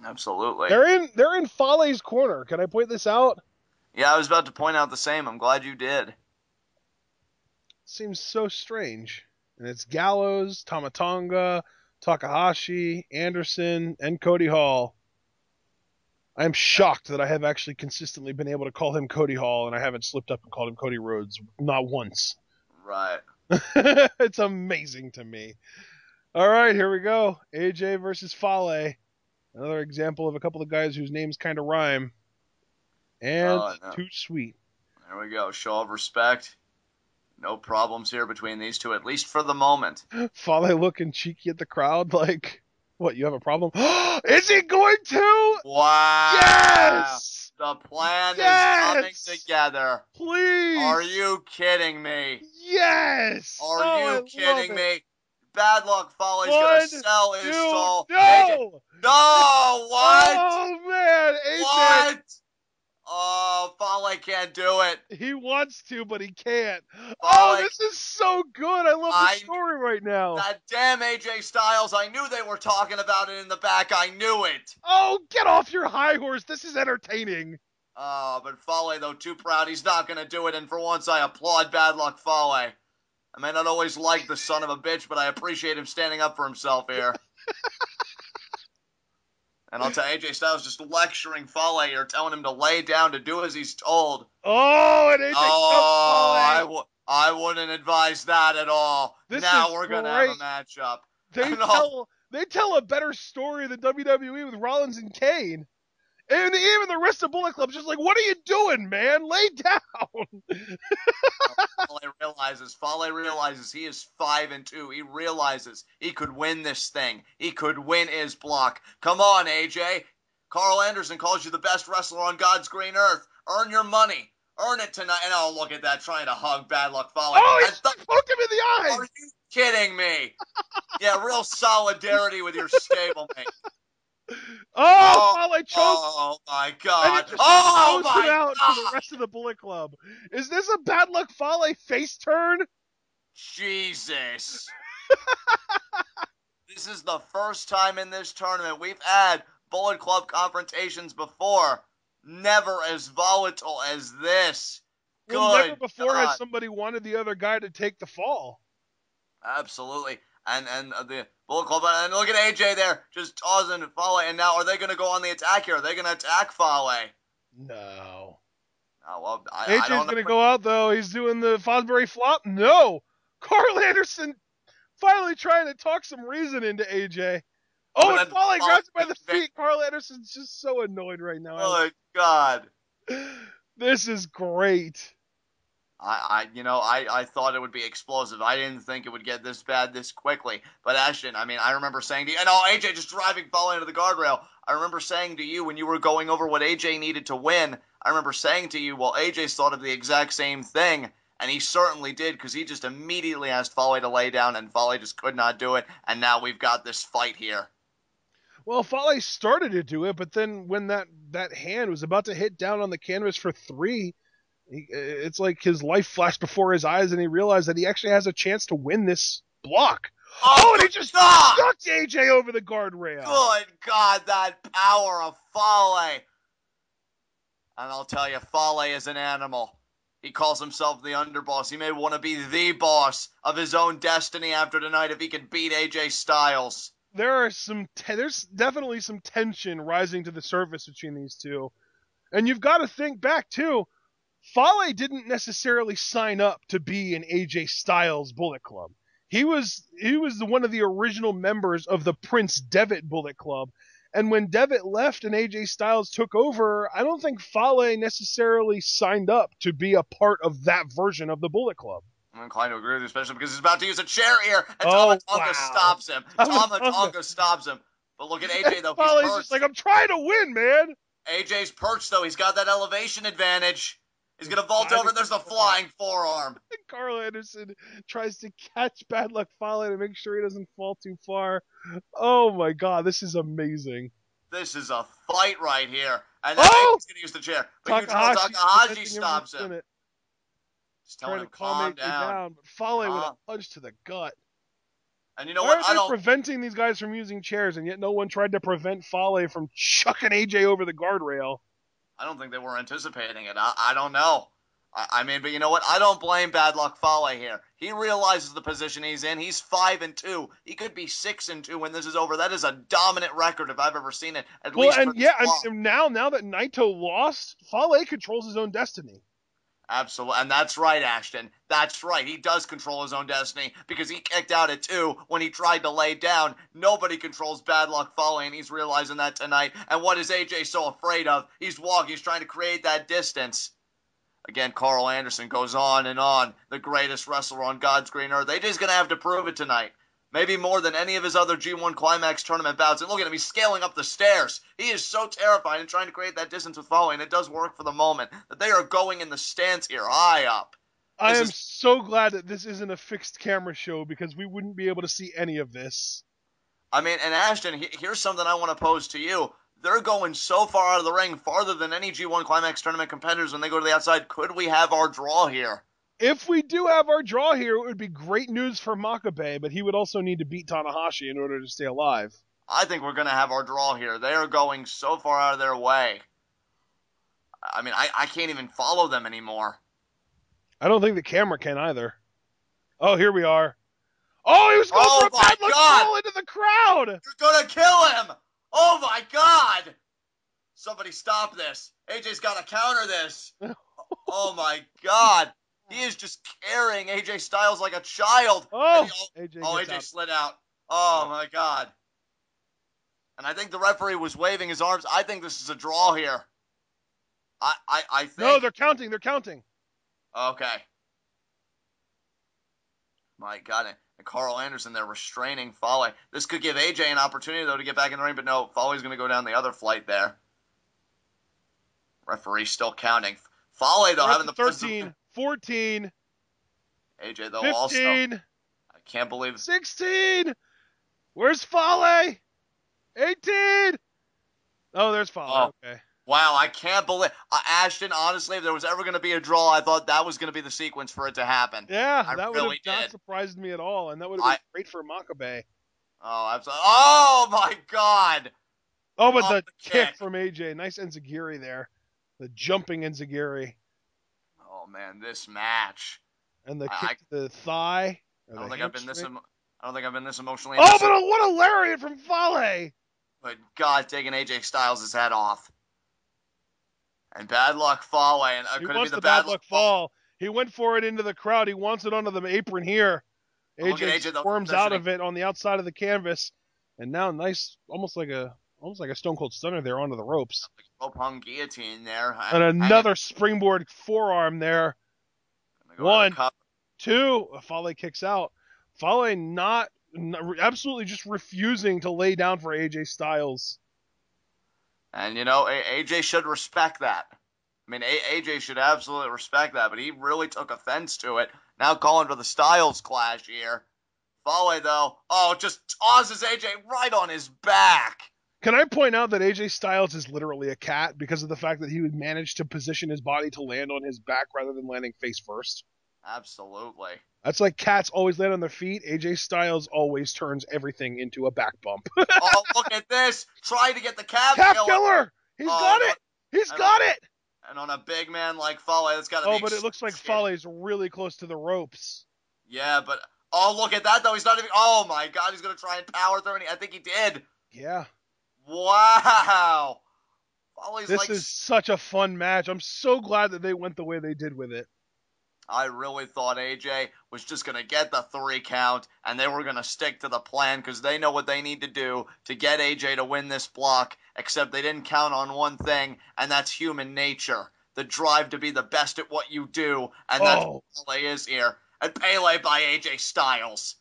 Absolutely. They're in Fale's corner. Can I point this out? Yeah, I was about to point out the same. I'm glad you did. Seems so strange. And it's Gallows, Tamatonga, Takahashi, Anderson, and Cody Hall. I am shocked that I have actually consistently been able to call him Cody Hall, and I haven't slipped up and called him Cody Rhodes. Not once. Right. It's amazing to me. All right, here we go. AJ versus Fale. Another example of a couple of guys whose names kind of rhyme. And too sweet. There we go. Show of respect. No problems here between these two, at least for the moment. Fale looking cheeky at the crowd, like, what, you have a problem? Is he going to? Wow! Yes! The plan is coming Yes! together. Are Please! you kidding me? Yes! Are Oh, you I love kidding it. me? Bad Luck Fale's gonna One, sell his two, soul. AJ, no! no! What? Oh, man, AJ! What? Oh, Fale can't do it. He wants to, but he can't. Oh, Fale, this is so good. I love the I story right now. that damn AJ Styles. I knew they were talking about it in the back. I knew it. Oh, get off your high horse. This is entertaining. Oh, but Fale, though, too proud. He's not gonna do it. And for once, I applaud Bad Luck Fale. I may not always like the son of a bitch, but I appreciate him standing up for himself here. And I'll tell AJ Styles just lecturing Fale here, telling him to lay down, to do as he's told. Oh, and AJ Oh, Fale. I wouldn't advise that at all. This Now is we're going to have a great. matchup. They tell a better story than WWE with Rollins and Kane. And even the rest of Bullet Club's just like, what are you doing, man? Lay down. Fale realizes he is 5-2. He realizes he could win this thing. He could win his block. Come on, AJ. Carl Anderson calls you the best wrestler on God's green earth. Earn your money. Earn it tonight. And oh, look at that, trying to hug Bad Luck Fale. Oh, he poked him in the eyes. Are you kidding me? Yeah, real solidarity with your stablemate. Oh, Fale choked. Oh my God! Oh my my out God! To the rest of the Bullet Club. Is this a Bad Luck Fale face turn? Jesus! This is the first time in this tournament we've had Bullet Club confrontations before. Never as volatile as this. Well, never before God. has somebody wanted the other guy to take the fall. Absolutely. And the Bullet Club, and look at AJ there, just tossing Fale. And now, are they going to go on the attack here? Are they going to attack Fale? No. Oh, well, AJ's going to go out, though. He's doing the Fosbury flop. No. Carl Anderson finally trying to talk some reason into AJ. Oh, and Fale grabs him by the feet. Carl Anderson's just so annoyed right now. Oh, God. This is great. I thought it would be explosive. I didn't think it would get this bad this quickly. But Ashton, I mean, I remember saying to you, and AJ just driving Fale into the guardrail. I remember saying to you when you were going over what AJ needed to win, I remember saying to you, well, AJ's thought of the exact same thing. And he certainly did, because he just immediately asked Fale to lay down, and Fale just could not do it. And now we've got this fight here. Well, Fale started to do it, but then when that hand was about to hit down on the canvas for 3, it's like his life flashed before his eyes, and he realized that he actually has a chance to win this block. Oh, and he just knocked AJ over the guardrail. Good God, that power of Fale. And I'll tell you, Fale is an animal. He calls himself the underboss. He may want to be the boss of his own destiny after tonight if he can beat AJ Styles. There's definitely some tension rising to the surface between these two. And you've got to think back, too. Fale didn't necessarily sign up to be in AJ Styles Bullet Club. He was one of the original members of the Prince Devitt Bullet Club. And when Devitt left and AJ Styles took over, I don't think Fale necessarily signed up to be a part of that version of the Bullet Club. I'm inclined to agree with you, especially because he's about to use a chair here, and Tama Tonga stops him. Tama Tonga stops him. But look at AJ, though. Fale's just like, I'm trying to win, man. AJ's perched, though. He's got that elevation advantage. He's going to vault over, and there's the flying forearm. Carl Anderson tries to catch Bad Luck Fale to make sure he doesn't fall too far. Oh, my God. This is amazing. This is a fight right here. And now he's going to use the chair. But Tanahashi stops him. Just telling him, calm down. But Fale with a punch to the gut. And you know what? They're preventing these guys from using chairs, and yet no one tried to prevent Fale from chucking AJ over the guardrail. I don't think they were anticipating it. I don't know. I mean, but you know what? I don't blame Bad Luck Fale here. He realizes the position he's in. He's 5-2. He could be 6-2 when this is over. That is a dominant record if I've ever seen it. Now that Naito lost, Fale controls his own destiny. Absolutely. And that's right, Ashton. That's right. He does control his own destiny because he kicked out at 2 when he tried to lay down. Nobody controls Bad Luck Fale, and he's realizing that tonight. And what is AJ so afraid of? He's walking. He's trying to create that distance. Again, Carl Anderson goes on and on. The greatest wrestler on God's green earth. AJ's going to have to prove it tonight. Maybe more than any of his other G1 Climax tournament bouts. And look at him, he's scaling up the stairs. He is so terrified and trying to create that distance with Fale, and it does work for the moment. That they are going in the stance here, high up. I am so glad that this isn't a fixed camera show because we wouldn't be able to see any of this. I mean, and Ashton, here's something I want to pose to you. They're going so far out of the ring, farther than any G1 Climax tournament competitors when they go to the outside. Could we have our draw here? If we do have our draw here, it would be great news for Makabe, but he would also need to beat Tanahashi in order to stay alive. I think we're going to have our draw here. They are going so far out of their way. I mean, I can't even follow them anymore. I don't think the camera can either. Oh, here we are. Oh, he was going for a bad luck fall into the crowd. You're going to kill him. Oh, my God. Somebody stop this. AJ's got to counter this. Oh, my God. He is just carrying AJ Styles like a child. Oh, AJ slid out. Oh, my God. And I think the referee was waving his arms. I think this is a draw here. I think. No, they're counting. They're counting. Okay. My God. And Carl Anderson, they're restraining Fale. This could give AJ an opportunity, though, to get back in the ring, but no, Fale's going to go down the other flight there. Referee still counting. Fale, though, having the 13, 14. AJ, though, 15, also. I can't believe 16. Where's Fale? 18. Oh, there's Fale. Oh. Okay. Wow, I can't believe Ashton, honestly, if there was ever going to be a draw, I thought that was going to be the sequence for it to happen. Yeah, I that would really have not surprised me at all, and that would have been great for Makabe. Oh, absolutely. Oh, my God. Oh, but the kick from AJ. Nice enziguri there. The jumping enziguri. Oh, man, this match. And the kick to the thigh. I don't think I've been this emotionally. Oh, but what a lariat from Fale. But God, taking AJ Styles' head off. And bad luck Fale. And could it be the bad luck fall? He went for it into the crowd. He wants it onto the apron here. AJ squirms out of it on the outside of the canvas. And now nice, almost like a Stone Cold Stunner there onto the ropes. Rope hung guillotine there. And another springboard forearm there. 1, 2. Fale kicks out. Fale not absolutely just refusing to lay down for AJ Styles. And, you know, AJ should respect that. I mean, AJ should absolutely respect that, but he really took offense to it. Now calling for the Styles clash here. Fale, though, just tosses AJ right on his back. Can I point out that AJ Styles is literally a cat because of the fact that he would manage to position his body to land on his back rather than landing face first? Absolutely. That's like cats always land on their feet. AJ Styles always turns everything into a back bump. Oh, look at this. Trying to get the calf killer. He's got it. He's got it. And on a big man like Fale, that's got to be... Oh, but it looks like Fale's really close to the ropes. Yeah, but... Oh, look at that, though. He's not even... Oh, my God. He's going to try and power through, and I think he did. Yeah. Wow. This is such a fun match. I'm so glad that they went the way they did with it. I really thought AJ was just going to get the 3 count, and they were going to stick to the plan because they know what they need to do to get AJ to win this block, except they didn't count on one thing, and that's human nature. The drive to be the best at what you do, and that's what Pele is here. And Pele by AJ Styles.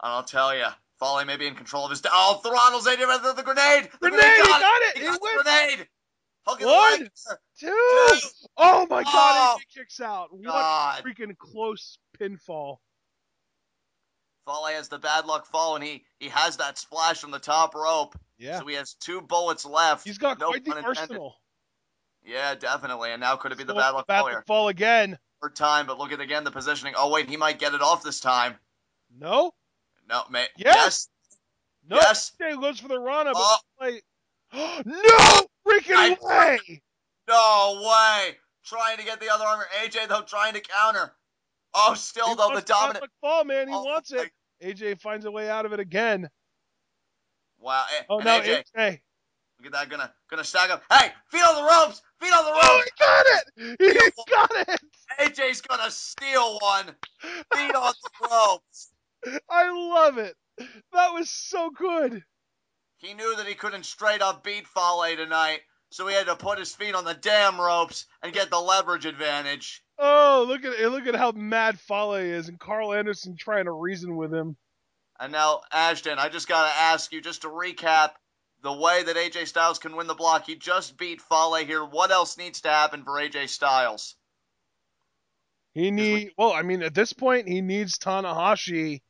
And I'll tell you, Fale may be in control of his... Oh, throttles AJ with the grenade! He got it! He got the grenade! 1, 2. Oh my God! AJ kicks out. What a freaking close pinfall. Fale has the bad luck fall, and he has that splash on the top rope. Yeah. So he has 2 bullets left. He's got quite the arsenal. Yeah, definitely. And now could it be the bad luck fall here? Fall again. 3rd time, but look at again the positioning. Oh wait, he might get it off this time. No. No. Yes. No. Yes. He goes for the Rana, but no freaking way! No way! Trying to get the other arm. AJ though trying to counter. Oh, still though the dominant fall, man. He wants it. AJ finds a way out of it again. Wow. Oh no, AJ. Look at that, gonna stack up. Hey, feet on the ropes! Feet on the ropes! Oh, he got it! He got it! AJ's gonna steal one. Feet on the ropes. I love it. That was so good. He knew that he couldn't straight up beat Fale tonight, so he had to put his feet on the damn ropes and get the leverage advantage. Oh, look at how mad Fale is, and Carl Anderson trying to reason with him. And now, Ashton, I just got to ask you, just to recap the way that AJ Styles can win the block. He just beat Fale here. What else needs to happen for AJ Styles? At this point, he needs Tanahashi.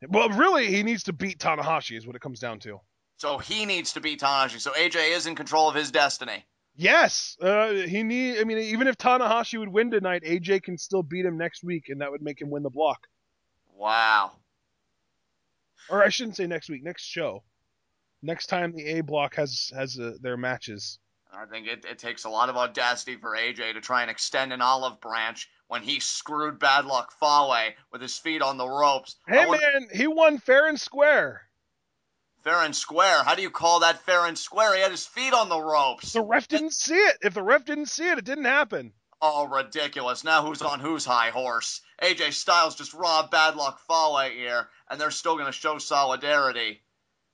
Well, really, he needs to beat Tanahashi is what it comes down to. So he needs to beat Tanahashi. So AJ is in control of his destiny. Yes, even if Tanahashi would win tonight, AJ can still beat him next week, and that would make him win the block. Wow. Or I shouldn't say next week, next show. Next time the A block has their matches. I think it takes a lot of audacity for AJ to try and extend an olive branch when he screwed Bad Luck Fale with his feet on the ropes. Hey, man, he won fair and square. Fair and square? How do you call that fair and square? He had his feet on the ropes. The ref didn't see it. If the ref didn't see it, it didn't happen. Oh, ridiculous. Now who's on whose high horse? AJ Styles just robbed Bad Luck Fale here, and they're still going to show solidarity.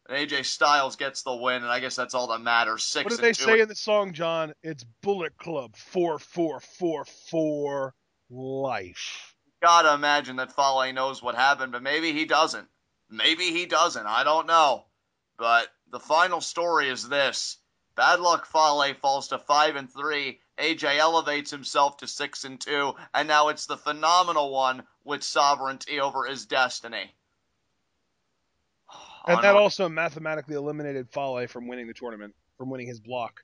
AJ Styles gets the win, and I guess that's all that matters. 6-2. What do they say in the song, John? It's Bullet Club 4444 life. Gotta imagine that Fale knows what happened, but maybe he doesn't. I don't know. But the final story is this. Bad Luck Fale falls to 5-3. AJ elevates himself to 6-2, and now it's the phenomenal one with sovereignty over his destiny. And that also mathematically eliminated Fale from winning the tournament, from winning his block.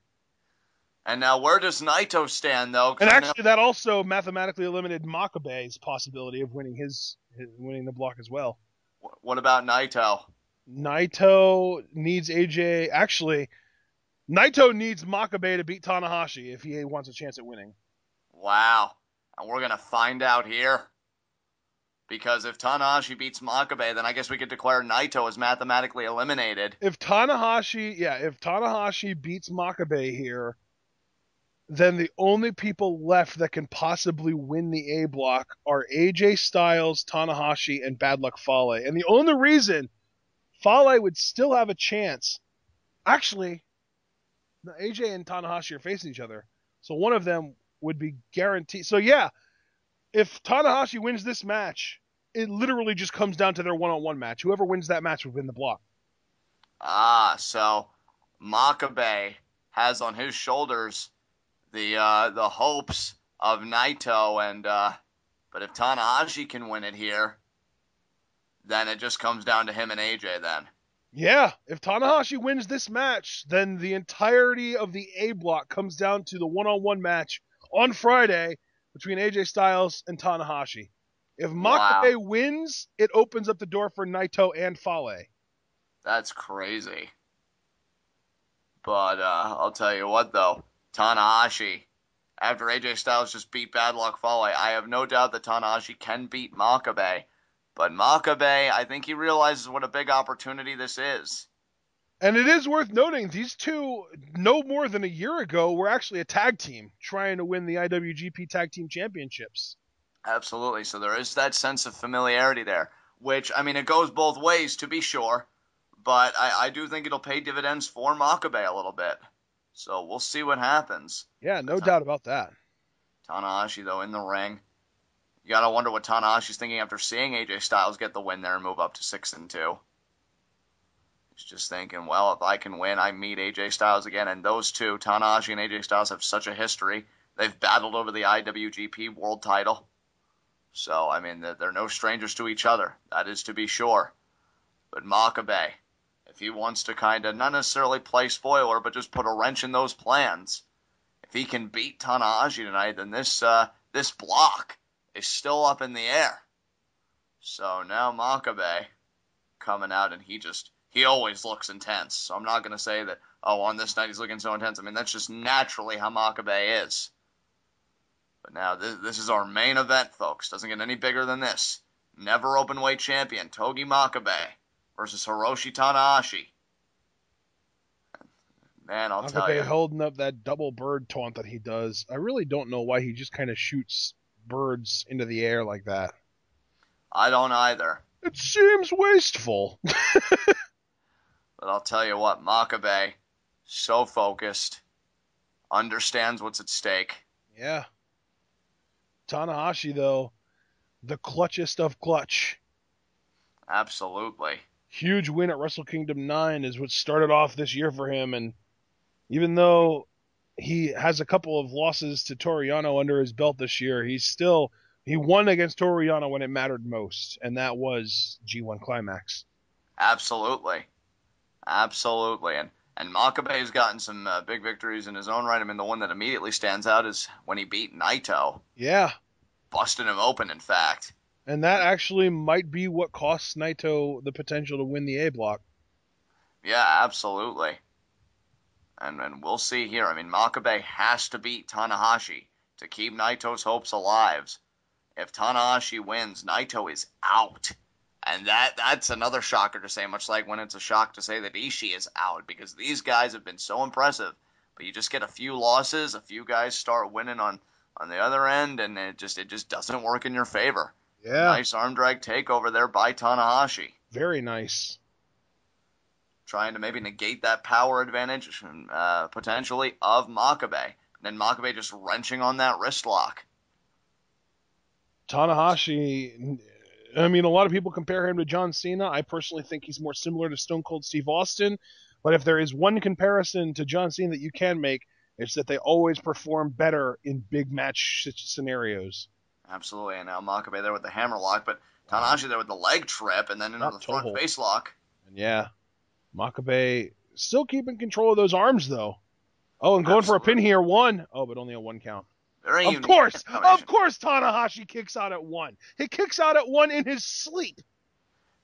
And now where does Naito stand, though? And actually, that also mathematically eliminated Makabe's possibility of winning winning the block as well. What about Naito? Naito needs AJ. Actually, Naito needs Makabe to beat Tanahashi if he wants a chance at winning. Wow. And we're going to find out here. Because if Tanahashi beats Makabe, then I guess we could declare Naito as mathematically eliminated. If Tanahashi beats Makabe here, then the only people left that can possibly win the A block are AJ Styles, Tanahashi, and Bad Luck Fale. And the only reason Fale would still have a chance, actually, AJ and Tanahashi are facing each other, so one of them would be guaranteed. So yeah, if Tanahashi wins this match, it literally just comes down to their one-on-one match. Whoever wins that match would win the block. So Makabe has on his shoulders the hopes of Naito, and but if Tanahashi can win it here, then it just comes down to him and AJ then. Yeah, if Tanahashi wins this match, then the entirety of the A block comes down to the one-on-one match on Friday between AJ Styles and Tanahashi. If Makabe wins, it opens up the door for Naito and Fale. That's crazy. But I'll tell you what, though. Tanahashi, after AJ Styles just beat Bad Luck Fale, I have no doubt that Tanahashi can beat Makabe. But Makabe, I think he realizes what a big opportunity this is. And it is worth noting, these two, no more than a year ago, were actually a tag team trying to win the IWGP Tag Team Championships. Absolutely. So there is that sense of familiarity there, which, I mean, it goes both ways, to be sure. But I do think it'll pay dividends for Makabe a little bit. So we'll see what happens. Yeah, no doubt about that. Tanahashi, though, in the ring. You gotta wonder what Tanahashi's thinking after seeing AJ Styles get the win there and move up to 6-2. He's just thinking, well, if I can win, I meet AJ Styles again. And those two, Tanahashi and AJ Styles, have such a history. They've battled over the IWGP World Title. So, I mean, they're no strangers to each other. That is to be sure. But Makabe, if he wants to kind of, not necessarily play spoiler, but just put a wrench in those plans, if he can beat Tanahashi tonight, then this block is still up in the air. So now Makabe coming out, and he always looks intense. So I'm not going to say that, on this night he's looking so intense. I mean, that's just naturally how Makabe is. But now this is our main event, folks. Doesn't get any bigger than this. Never openweight champion Togi Makabe versus Hiroshi Tanahashi. Man, I'll tell you. Makabe holding up that double bird taunt that he does. I really don't know why he just kind of shoots birds into the air like that. I don't either. It seems wasteful. But I'll tell you what, Makabe, so focused. understands what's at stake. Yeah. Tanahashi, though, the clutchest of clutch. Absolutely. Huge win at Wrestle Kingdom 9 is what started off this year for him, and even though he has a couple of losses to Toru Yano under his belt this year, he won against Toru Yano when it mattered most, and that was G1 Climax. Absolutely. Absolutely. And Makabe's gotten some big victories in his own right. I mean, the one that immediately stands out is when he beat Naito. Yeah. Busting him open, in fact. And that actually might be what costs Naito the potential to win the A block. Yeah, absolutely. And we'll see here. I mean, Makabe has to beat Tanahashi to keep Naito's hopes alive. If Tanahashi wins, Naito is out. And that's another shocker to say, much like when it's a shock to say that Ishii is out, because these guys have been so impressive. But you just get a few losses, a few guys start winning on the other end, and it just doesn't work in your favor. Yeah. Nice arm drag takeover there by Tanahashi. Very nice. Trying to maybe negate that power advantage, potentially, of Makabe. And then Makabe just wrenching on that wrist lock. Tanahashi, I mean, a lot of people compare him to John Cena. I personally think he's more similar to Stone Cold Steve Austin. But if there is one comparison to John Cena that you can make, it's that they always perform better in big match scenarios. Absolutely. And now Makabe there with the hammerlock, but Tanahashi there with the leg trip, and then into the front face lock. And yeah, Makabe still keeping control of those arms, though. Oh, and going for a pin here, 1. Oh, but only a 1 count. Of course, Tanahashi kicks out at 1. He kicks out at 1 in his sleep.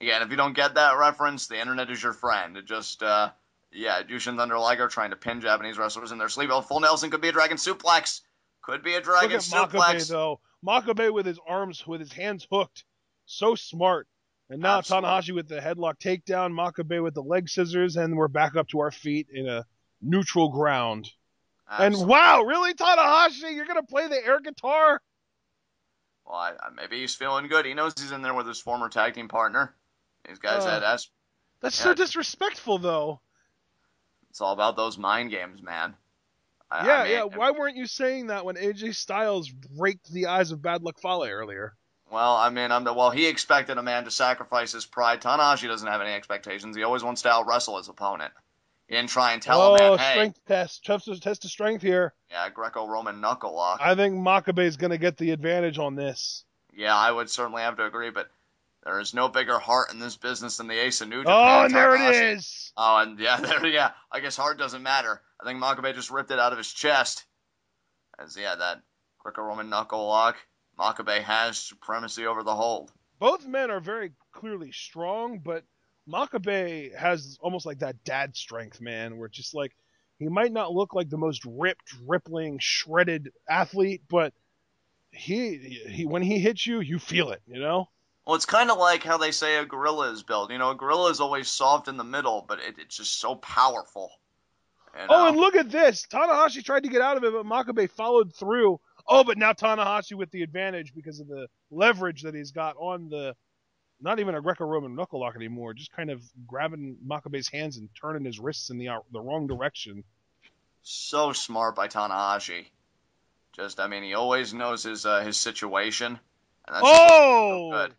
Yeah, and if you don't get that reference, the internet is your friend. It just, Jushin Thunder Liger trying to pin Japanese wrestlers in their sleep. Oh, full Nelson could be a dragon suplex. Could be a dragon suplex. Look at Makabe, though. Makabe with his arms, with his hands hooked. So smart. And now Tanahashi with the headlock takedown, Makabe with the leg scissors, and we're back up to our feet in a neutral ground. Absolutely. And wow, really, Tanahashi? You're going to play the air guitar? Well, maybe he's feeling good. He knows he's in there with his former tag team partner. These guys That's so disrespectful, though. It's all about those mind games, man. Why weren't you saying that when AJ Styles raked the eyes of Bad Luck Fale earlier? Well, I mean, he expected a man to sacrifice his pride. Tanahashi doesn't have any expectations. He always wants to out-wrestle his opponent. He didn't try and tell a man, hey. Strength test. Test of strength here. Yeah, Greco-Roman knuckle lock. I think Makabe's going to get the advantage on this. Yeah, I would certainly have to agree, but there is no bigger heart in this business than the Ace of New Japan. Oh, and there it is. Oh, and I guess heart doesn't matter. I think Makabe just ripped it out of his chest. That Greco-Roman knuckle lock. Makabe has supremacy over the hold. Both men are very clearly strong, but Makabe has almost like that dad strength, man, where it's just like he might not look like the most ripped, rippling, shredded athlete, but he when he hits you, you feel it, you know? Well, it's kind of like how they say a gorilla is built. You know, a gorilla is always soft in the middle, but it's just so powerful. You know? Oh, and look at this. Tanahashi tried to get out of it, but Makabe followed through. Oh, but now Tanahashi with the advantage because of the leverage that he's got on the, not even a Greco-Roman knuckle lock anymore, just kind of grabbing Makabe's hands and turning his wrists in the wrong direction. So smart by Tanahashi. He always knows his situation. And that's so good.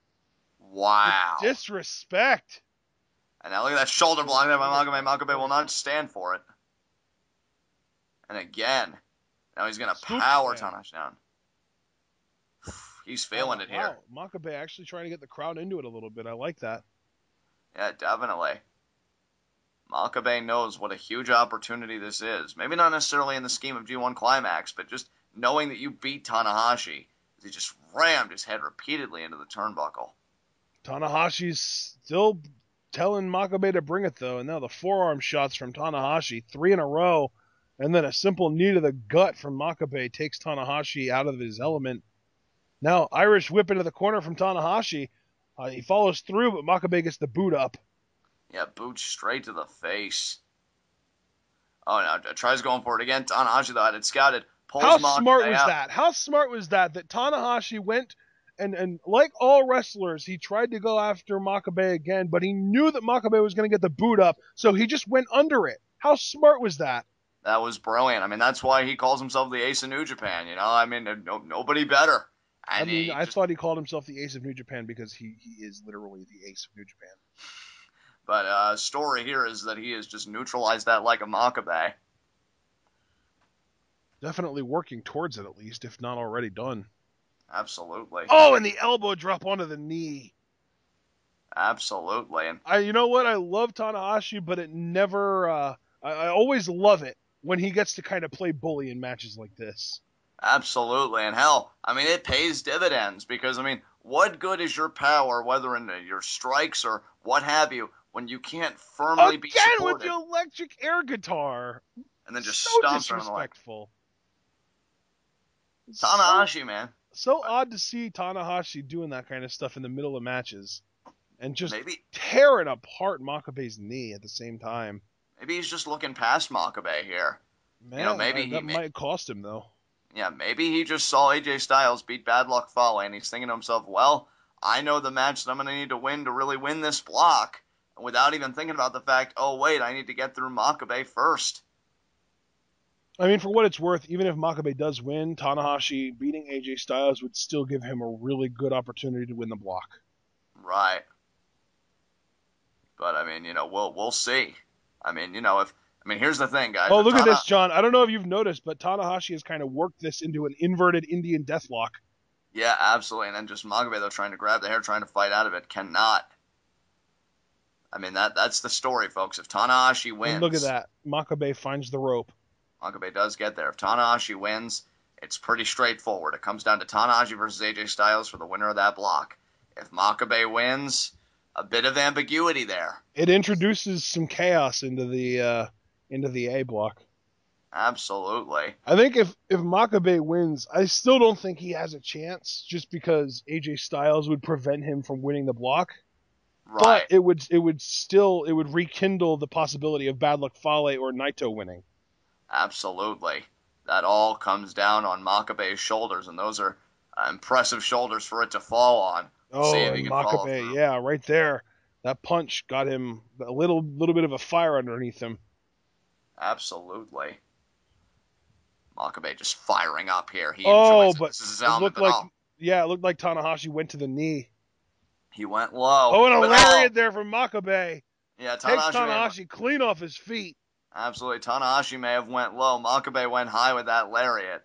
Wow. The disrespect. And now look at that shoulder block there by Makabe. Makabe will not stand for it. And again, now he's going to power Tanahashi down. He's feeling it here. Wow. Makabe actually trying to get the crowd into it a little bit. I like that. Yeah, definitely. Makabe knows what a huge opportunity this is. Maybe not necessarily in the scheme of G1 Climax, but just knowing that you beat Tanahashi. He just rammed his head repeatedly into the turnbuckle. Tanahashi's still telling Makabe to bring it, though. And now the forearm shots from Tanahashi, 3 in a row. And then a simple knee to the gut from Makabe takes Tanahashi out of his element. Now, Irish whip into the corner from Tanahashi. He follows through, but Makabe gets the boot up. Yeah, boot straight to the face. Oh, now tries going for it again. Tanahashi, though, had it scouted. How smart was that? How smart was that Tanahashi went and like all wrestlers, he tried to go after Makabe again, but he knew that Makabe was going to get the boot up, so he just went under it. How smart was that? That was brilliant. I mean, that's why he calls himself the Ace of New Japan. I mean, nobody better. I And mean, he I just, thought he called himself the Ace of New Japan because he is literally the Ace of New Japan. but story here is that he has just neutralized that like a Makabe. Definitely working towards it, at least, if not already done. Absolutely. Oh, and the elbow drop onto the knee. Absolutely. And You know what? I love Tanahashi, but it never. I always love it when he gets to kind of play bully in matches like this. absolutely. And hell, I mean, it pays dividends because, I mean, what good is your power, whether in your strikes or what have you, when you can't firmly be Again with supported the electric air guitar. and then just So stomps around the leg? disrespectful. Tanahashi, man. So odd to see Tanahashi doing that kind of stuff in the middle of matches. And just Maybe tearing apart Makabe's knee at the same time. maybe he's just looking past Makabe here. Man, Maybe that might cost him, though. yeah, maybe he just saw AJ Styles beat Bad Luck Fale and he's thinking to himself, well, I know the match that I'm going to need to win to really win this block, without even thinking about the fact, oh, wait, I need to get through Makabe first. I mean, for what it's worth, even if Makabe does win, Tanahashi beating AJ Styles would still give him a really good opportunity to win the block. Right. But, I mean, we'll see. I mean, here's the thing, guys. Oh, look at this, John. I don't know if you've noticed, but Tanahashi has kind of worked this into an inverted Indian deathlock. Yeah, absolutely. And then just Makabe, though, trying to grab the hair, trying to fight out of it, cannot. I mean, that's the story, folks. If Tanahashi wins... And look at that. Makabe finds the rope. Makabe does get there. If Tanahashi wins, it's pretty straightforward. It comes down to Tanahashi versus AJ Styles for the winner of that block. If Makabe wins, a bit of ambiguity there. It introduces some chaos into the A block. Absolutely. I think if Makabe wins, I still don't think he has a chance, just because AJ Styles would prevent him from winning the block. Right. But it would rekindle the possibility of Bad Luck Fale or Naito winning. Absolutely. That all comes down on Makabe's shoulders, and those are impressive shoulders for it to fall on. Oh, See if and he can follow Makabe, through. yeah, right there. That punch got him a little bit of a fire underneath him. Absolutely. Makabe just firing up here. He enjoys it. But This is his it element, looked like it looked like Tanahashi went to the knee. he went low. Oh, and a lariat there from Makabe. Yeah, Takes Tanahashi clean off his feet. Absolutely. Tanahashi may have went low. Makabe went high with that lariat.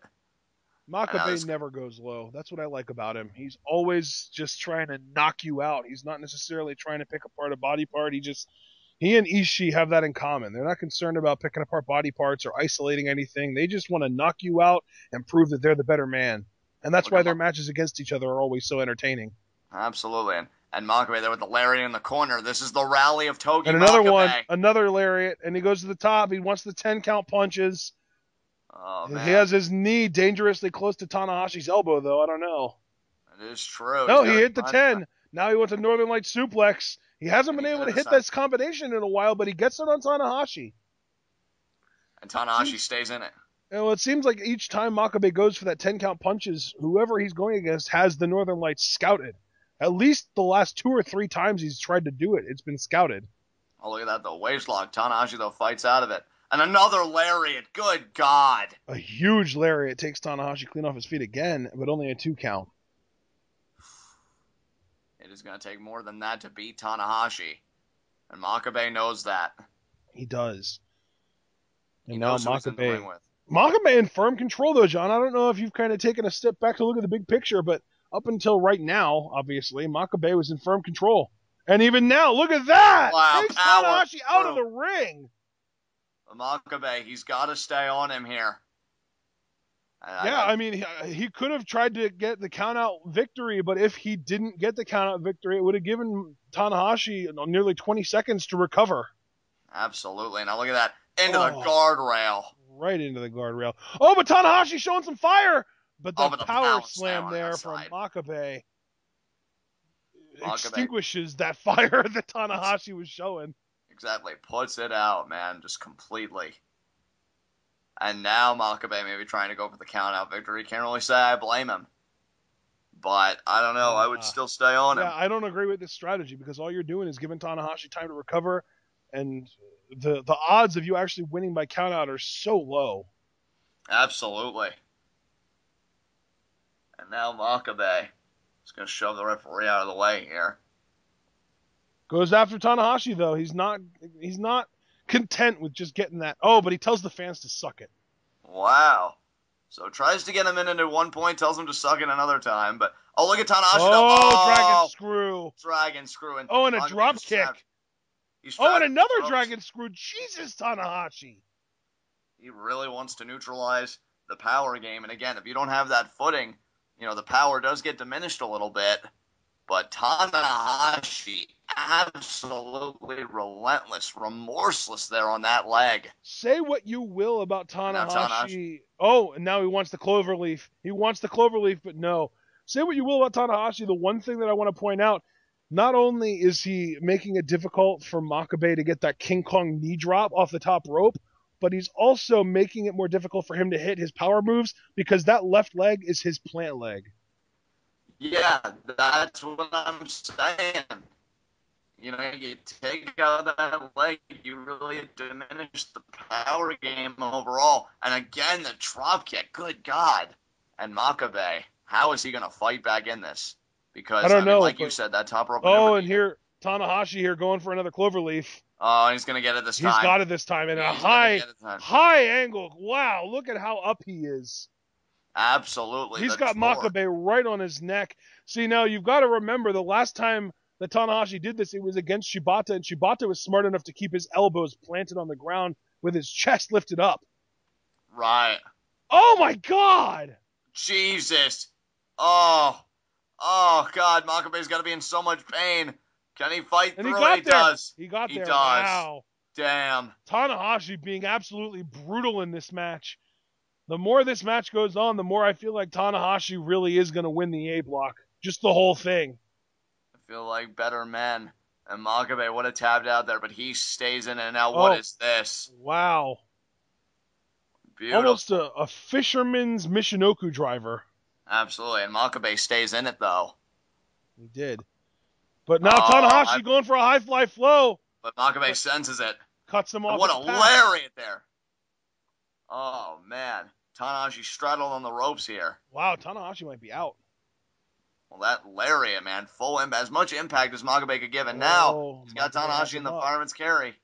Makabe never goes low. That's what I like about him. He's always just trying to knock you out. He's not necessarily trying to pick apart a body part. He and Ishii have that in common. They're not concerned about picking apart body parts or isolating anything. They just want to knock you out and prove that they're the better man. And that's why their matches against each other are always so entertaining. Absolutely. And Makabe there with the lariat in the corner. This is the rally of Togi and another Makabe. Another lariat, and he goes to the top. He wants the 10 count punches. Oh, man. He has his knee dangerously close to Tanahashi's elbow, though. I don't know. It is true. No, he hit the 10. Now he wants a Northern Light suplex. He hasn't been able to hit this combination in a while, but he gets it on Tanahashi. And Tanahashi stays in it. Well, it seems like each time Makabe goes for that 10 count punches, whoever he's going against has the Northern Lights scouted. At least the last 2 or 3 times he's tried to do it, it's been scouted. Oh, look at that, the waist lock. Tanahashi, though, fights out of it. And another lariat. Good God. A huge lariat takes Tanahashi clean off his feet again, but only a 2 count. It is going to take more than that to beat Tanahashi. And Makabe knows that. He does. And he now knows who he's in the ring with. Makabe in firm control, though, John. I don't know if you've kind of taken a step back to look at the big picture, but up until right now, obviously, Makabe was in firm control. And even now, look at that! Wow, takes Tanahashi out of the ring! Makabe, he's got to stay on him here. I mean, he could have tried to get the count-out victory, but if he didn't get the count-out victory, it would have given Tanahashi nearly 20 seconds to recover. Absolutely. Now look at that. Into the guardrail. Right into the guardrail. Oh, but Tanahashi showing some fire! But the power slam there from Makabe extinguishes that fire that Tanahashi was showing. Exactly. Puts it out, man. Just completely. And now Makabe may be trying to go for the count-out victory. Can't really say I blame him. But, I don't know. I would still stay on him. Yeah, I don't agree with this strategy because all you're doing is giving Tanahashi time to recover. And the odds of you actually winning by countout are so low. Absolutely. And now Makabe is going to shove the referee out of the way here. Goes after Tanahashi though. He's not content with just getting that. Oh, but he tells the fans to suck it. Wow. So tries to get him in at one point, tells him to suck it another time, but oh, look at Tanahashi. Oh, dragon screw. Dragon screw. And oh, and a drop kick. Oh, and another dragon screw. Jesus, Tanahashi. He really wants to neutralize the power game. And again, if you don't have that footing, the power does get diminished a little bit. But Tanahashi, absolutely relentless, remorseless there on that leg. Say what you will about Tanahashi. Oh, and now he wants the cloverleaf. He wants the cloverleaf, but no. Say what you will about Tanahashi. The one thing that I want to point out, not only is he making it difficult for Makabe to get that King Kong knee drop off the top rope, but he's also making it more difficult for him to hit his power moves because that left leg is his plant leg. Yeah, that's what I'm saying. You take out that leg, you really diminish the power game overall. And again, the drop kick, good God. And Makabe, how is he going to fight back in this? Because, I don't know, like you said, that top rope... Oh, and here, Tanahashi here going for another cloverleaf. Oh, and he's going to get it this time. He's got it this time. And a high angle. Wow, look at how up he is. Absolutely. He's got Makabe right on his neck. See, now you've got to remember the last time that Tanahashi did this, it was against Shibata, and Shibata was smart enough to keep his elbows planted on the ground with his chest lifted up. Right. Oh, my God! Jesus. Oh, God, Makabe's got to be in so much pain. Can he fight through it? He does. He does. Wow. Damn. Tanahashi being absolutely brutal in this match. The more this match goes on, the more I feel like Tanahashi really is going to win the A block. Just the whole thing. I feel like better men. And Makabe would have tapped out there, but he stays in it. Now, what is this? Wow. Beautiful. Almost a fisherman's Michinoku driver. Absolutely. And Makabe stays in it, though. He did. But now Tanahashi going for a high fly flow. But Makabe senses it. Cuts him off. What a lariat there. Oh, man. Tanahashi straddled on the ropes here. Wow, Tanahashi might be out. Well, that lariat, man, full impact, as much impact as Makabe could give, and now he's got Tanahashi in the fireman's carry.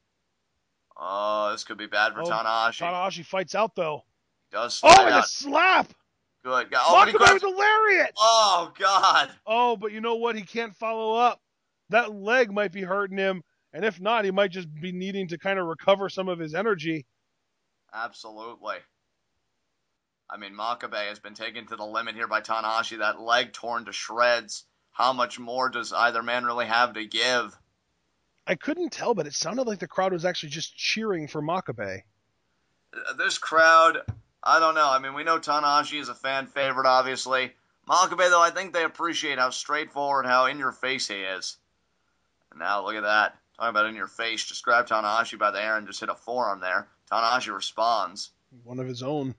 Oh, this could be bad for Tanahashi. Tanahashi fights out, though. He does slide out. And a slap! Good. Makabe with a lariat! Oh, God. Oh, but you know what? He can't follow up. That leg might be hurting him, and if not, he might just be needing to kind of recover some of his energy. Absolutely. I mean, Makabe has been taken to the limit here by Tanahashi. That leg torn to shreds. How much more does either man really have to give? I couldn't tell, but it sounded like the crowd was actually just cheering for Makabe. This crowd, I don't know. I mean, we know Tanahashi is a fan favorite, obviously. Makabe, though, I think they appreciate how straightforward, how in-your-face he is. And now, look at that. Talking about in-your-face. Just grab Tanahashi by the hair and just hit a forearm there. Tanahashi responds. One of his own.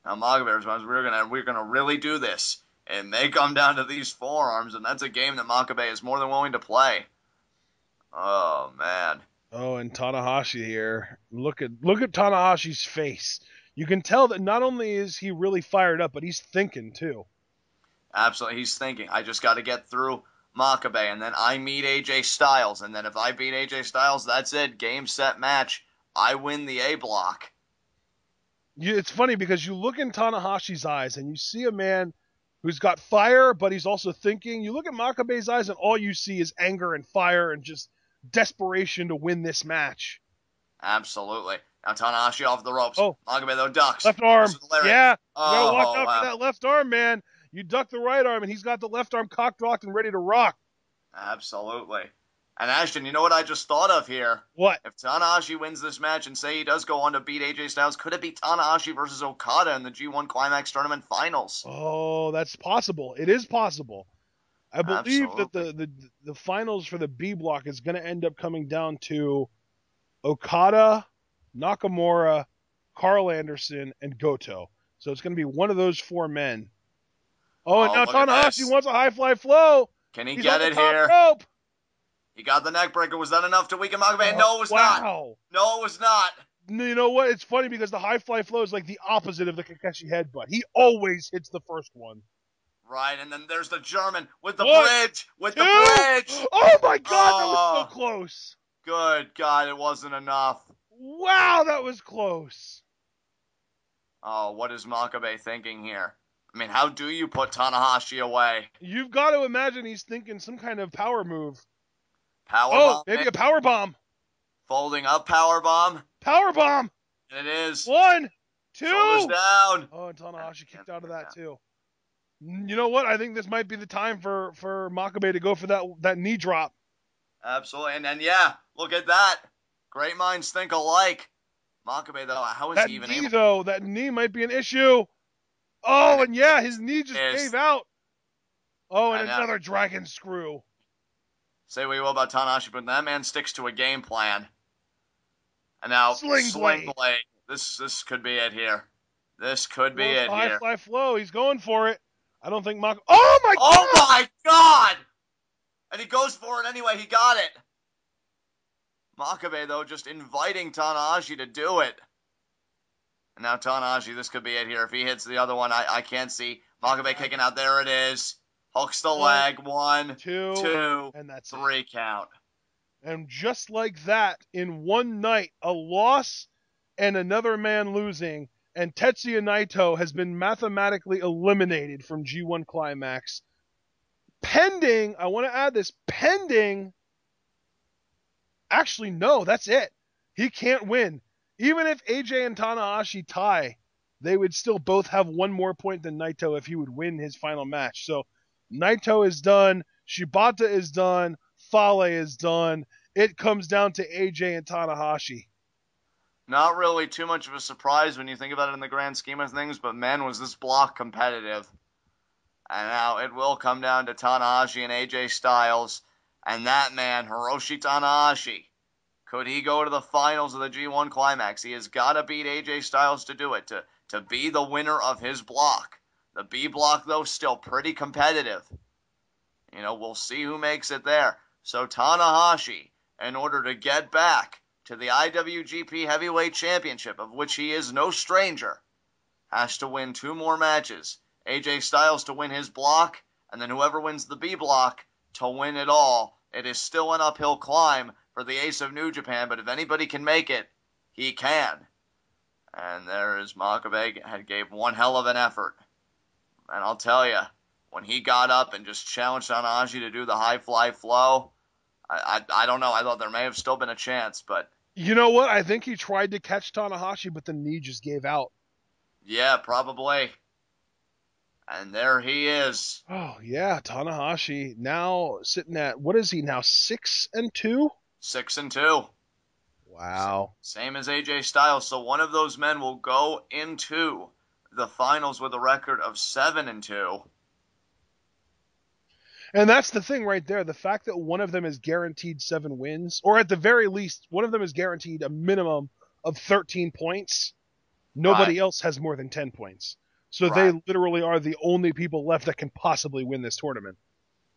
Now Makabe responds, we're gonna really do this. And they come down to these forearms, and that's a game that Makabe is more than willing to play. Oh, man. Oh, and Tanahashi here. Look at Tanahashi's face. You can tell that not only is he really fired up, but he's thinking too. Absolutely, he's thinking, I just got to get through Makabe, and then I meet AJ Styles, and then if I beat AJ Styles, that's it. Game, set, match. I win the A block. It's funny because you look in Tanahashi's eyes and you see a man who's got fire, but he's also thinking. You look at Makabe's eyes and all you see is anger and fire and just desperation to win this match. Absolutely. Now Tanahashi off the ropes. Oh. Makabe, though, ducks. Left arm. Yeah. You gotta watch out for that left arm, man. You duck the right arm, and he's got the left arm cocked, rocked, and ready to rock. Absolutely. And Ashton, you know what I just thought of here? What? If Tanahashi wins this match and say he does go on to beat AJ Styles, could it be Tanahashi versus Okada in the G1 Climax Tournament Finals? Oh, that's possible. It is possible. I believe Absolutely. that the finals for the B block is going to end up coming down to Okada, Nakamura, Carl Anderson, and Goto. So it's going to be one of those four men. Oh, and now Tanahashi wants a high fly flow. Can he He's get on it the top here? Rope. He got the neck breaker. Was that enough to weaken Makabe? No, it was not. Wow. No, it was not. You know what? It's funny because the high fly flow is like the opposite of the Kakashi headbutt. He always hits the first one. Right, and then there's the German with the One, bridge. With two. the bridge. Oh my God, that was so Oh, close. good God, it wasn't enough. Wow, that was close. Oh, what is Makabe thinking here? I mean, how do you put Tanahashi away? You've got to imagine he's thinking some kind of power move. Power Oh, bomb. maybe a power bomb. Folding up power bomb. Power bomb. And it is. 1, 2. Shoulders down. Oh, and Tanahashi kicked out of that too. You know what? I think this might be the time for Makabe to go for that knee drop. Absolutely. And yeah, look at that. Great minds think alike. Makabe, though, how is he even able? Though, that knee might be an issue. Oh, and yeah, his knee just gave out. Oh, and another dragon screw. Say what you will about Tanahashi, but that man sticks to a game plan. And now, Sling Blade. This could be it here. This could be it high here. fly flow. He's going for it. I don't think Makabe. Oh my God! Oh my God! And he goes for it anyway. He got it. Makabe, though, just inviting Tanahashi to do it. And now Tanahashi, this could be it here. If he hits the other one, I can't see. Makabe kicking out. There it is. Hooks the leg. 1, 2, and that's 3 it. Count. And just like that, in one night, a loss and another man losing, and Tetsuya Naito has been mathematically eliminated from G1 Climax. Pending, I want to add this, pending, actually, no, that's it. He can't win. Even if AJ and Tanahashi tie, they would still both have one more point than Naito if he would win his final match. So Naito is done, Shibata is done, Fale is done. It comes down to AJ and Tanahashi. Not really too much of a surprise when you think about it in the grand scheme of things, but man, was this block competitive. And now it will come down to Tanahashi and AJ Styles. And that man, Hiroshi Tanahashi, could he go to the finals of the G1 Climax? He has got to beat AJ Styles to do it, to be the winner of his block. The B block, though, still pretty competitive. You know, we'll see who makes it there. So Tanahashi, in order to get back to the IWGP Heavyweight Championship, of which he is no stranger, has to win 2 more matches. AJ Styles to win his block, and then whoever wins the B block to win it all. It is still an uphill climb for the Ace of New Japan, but if anybody can make it, he can. And there is Makabe, had gave one hell of an effort. And I'll tell you, when he got up and just challenged Tanahashi to do the high fly flow, I don't know. I thought there may have still been a chance, but... You know what? I think he tried to catch Tanahashi, but the knee just gave out. Yeah, probably. And there he is. Oh, yeah, Tanahashi now sitting at, what is he now, 6-2? 6-2. Wow. Same as AJ Styles. So one of those men will go into the finals with a record of 7-2. And that's the thing right there. The fact that one of them is guaranteed 7 wins, or at the very least, one of them is guaranteed a minimum of 13 points. Nobody else has more than 10 points. So they literally are the only people left that can possibly win this tournament.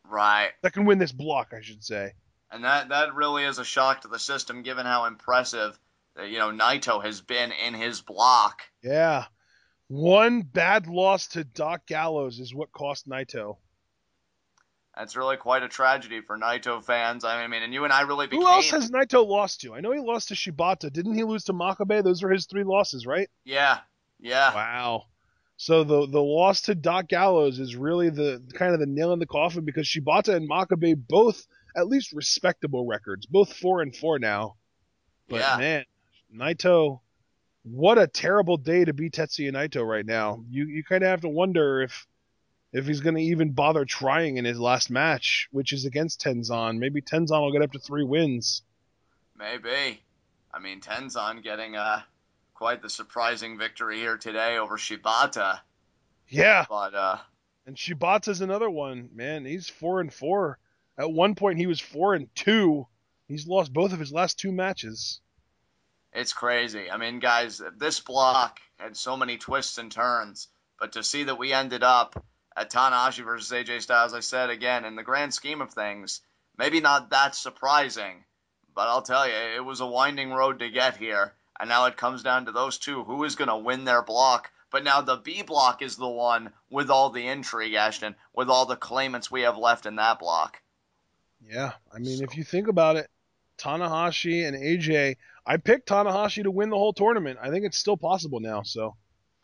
Right. That can win this block, I should say. And that really is a shock to the system, given how impressive, Naito has been in his block. Yeah. One bad loss to Doc Gallows is what cost Naito. That's really quite a tragedy for Naito fans. I mean, and you and I really became... Who else has Naito lost to? I know he lost to Shibata. Didn't he lose to Makabe? Those were his 3 losses, right? Yeah. Wow. So the loss to Doc Gallows is really the kind of the nail in the coffin, because Shibata and Makabe both at least respectable records, both 4-4 now. But man, Naito, what a terrible day to be Tetsuya Naito right now. You kind of have to wonder if he's going to even bother trying in his last match, which is against Tenzan. Maybe Tenzan will get up to 3 wins. Maybe. I mean, Tenzan getting quite the surprising victory here today over Shibata. Yeah. But and Shibata's another one. Man, he's 4-4. At one point, he was 4-2. He's lost both of his last 2 matches. It's crazy. I mean, guys, this block had so many twists and turns, but to see that we ended up at Tanahashi versus AJ Styles, I said again, in the grand scheme of things, Maybe not that surprising, but I'll tell you, it was a winding road to get here. And now it comes down to those two. Who is going to win their block? But now the B block is the one with all the intrigue, Ashton, with all the claimants we have left in that block. Yeah, I mean, So, if you think about it, Tanahashi and AJ, I picked Tanahashi to win the whole tournament. I think it's still possible now. So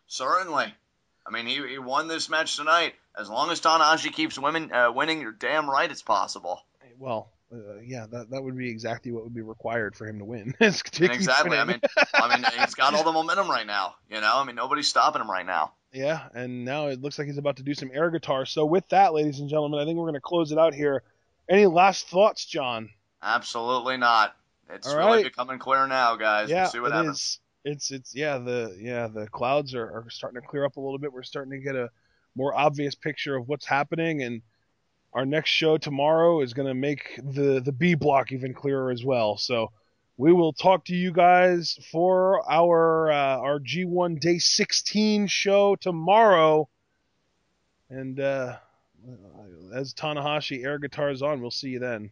certainly. I mean, he won this match tonight. As long as Tanahashi keeps winning, you're damn right it's possible. well, yeah, that would be exactly what would be required for him to win. Is I to mean, keep exactly. winning. I mean, he's got all the momentum right now. I mean, nobody's stopping him right now. Yeah, and now it looks like he's about to do some air guitar. So with that, ladies and gentlemen, I think we're going to close it out here. Any last thoughts, John? Absolutely not. All It's really right. becoming clear now, guys. We'll Yeah, see what it happens. is. It's the clouds are starting to clear up a little bit. We're starting to get a more obvious picture of what's happening, and our next show tomorrow is going to make the B block even clearer as well. So we will talk to you guys for our G1 Day 16 show tomorrow. And as Tanahashi air guitars on, we'll see you then.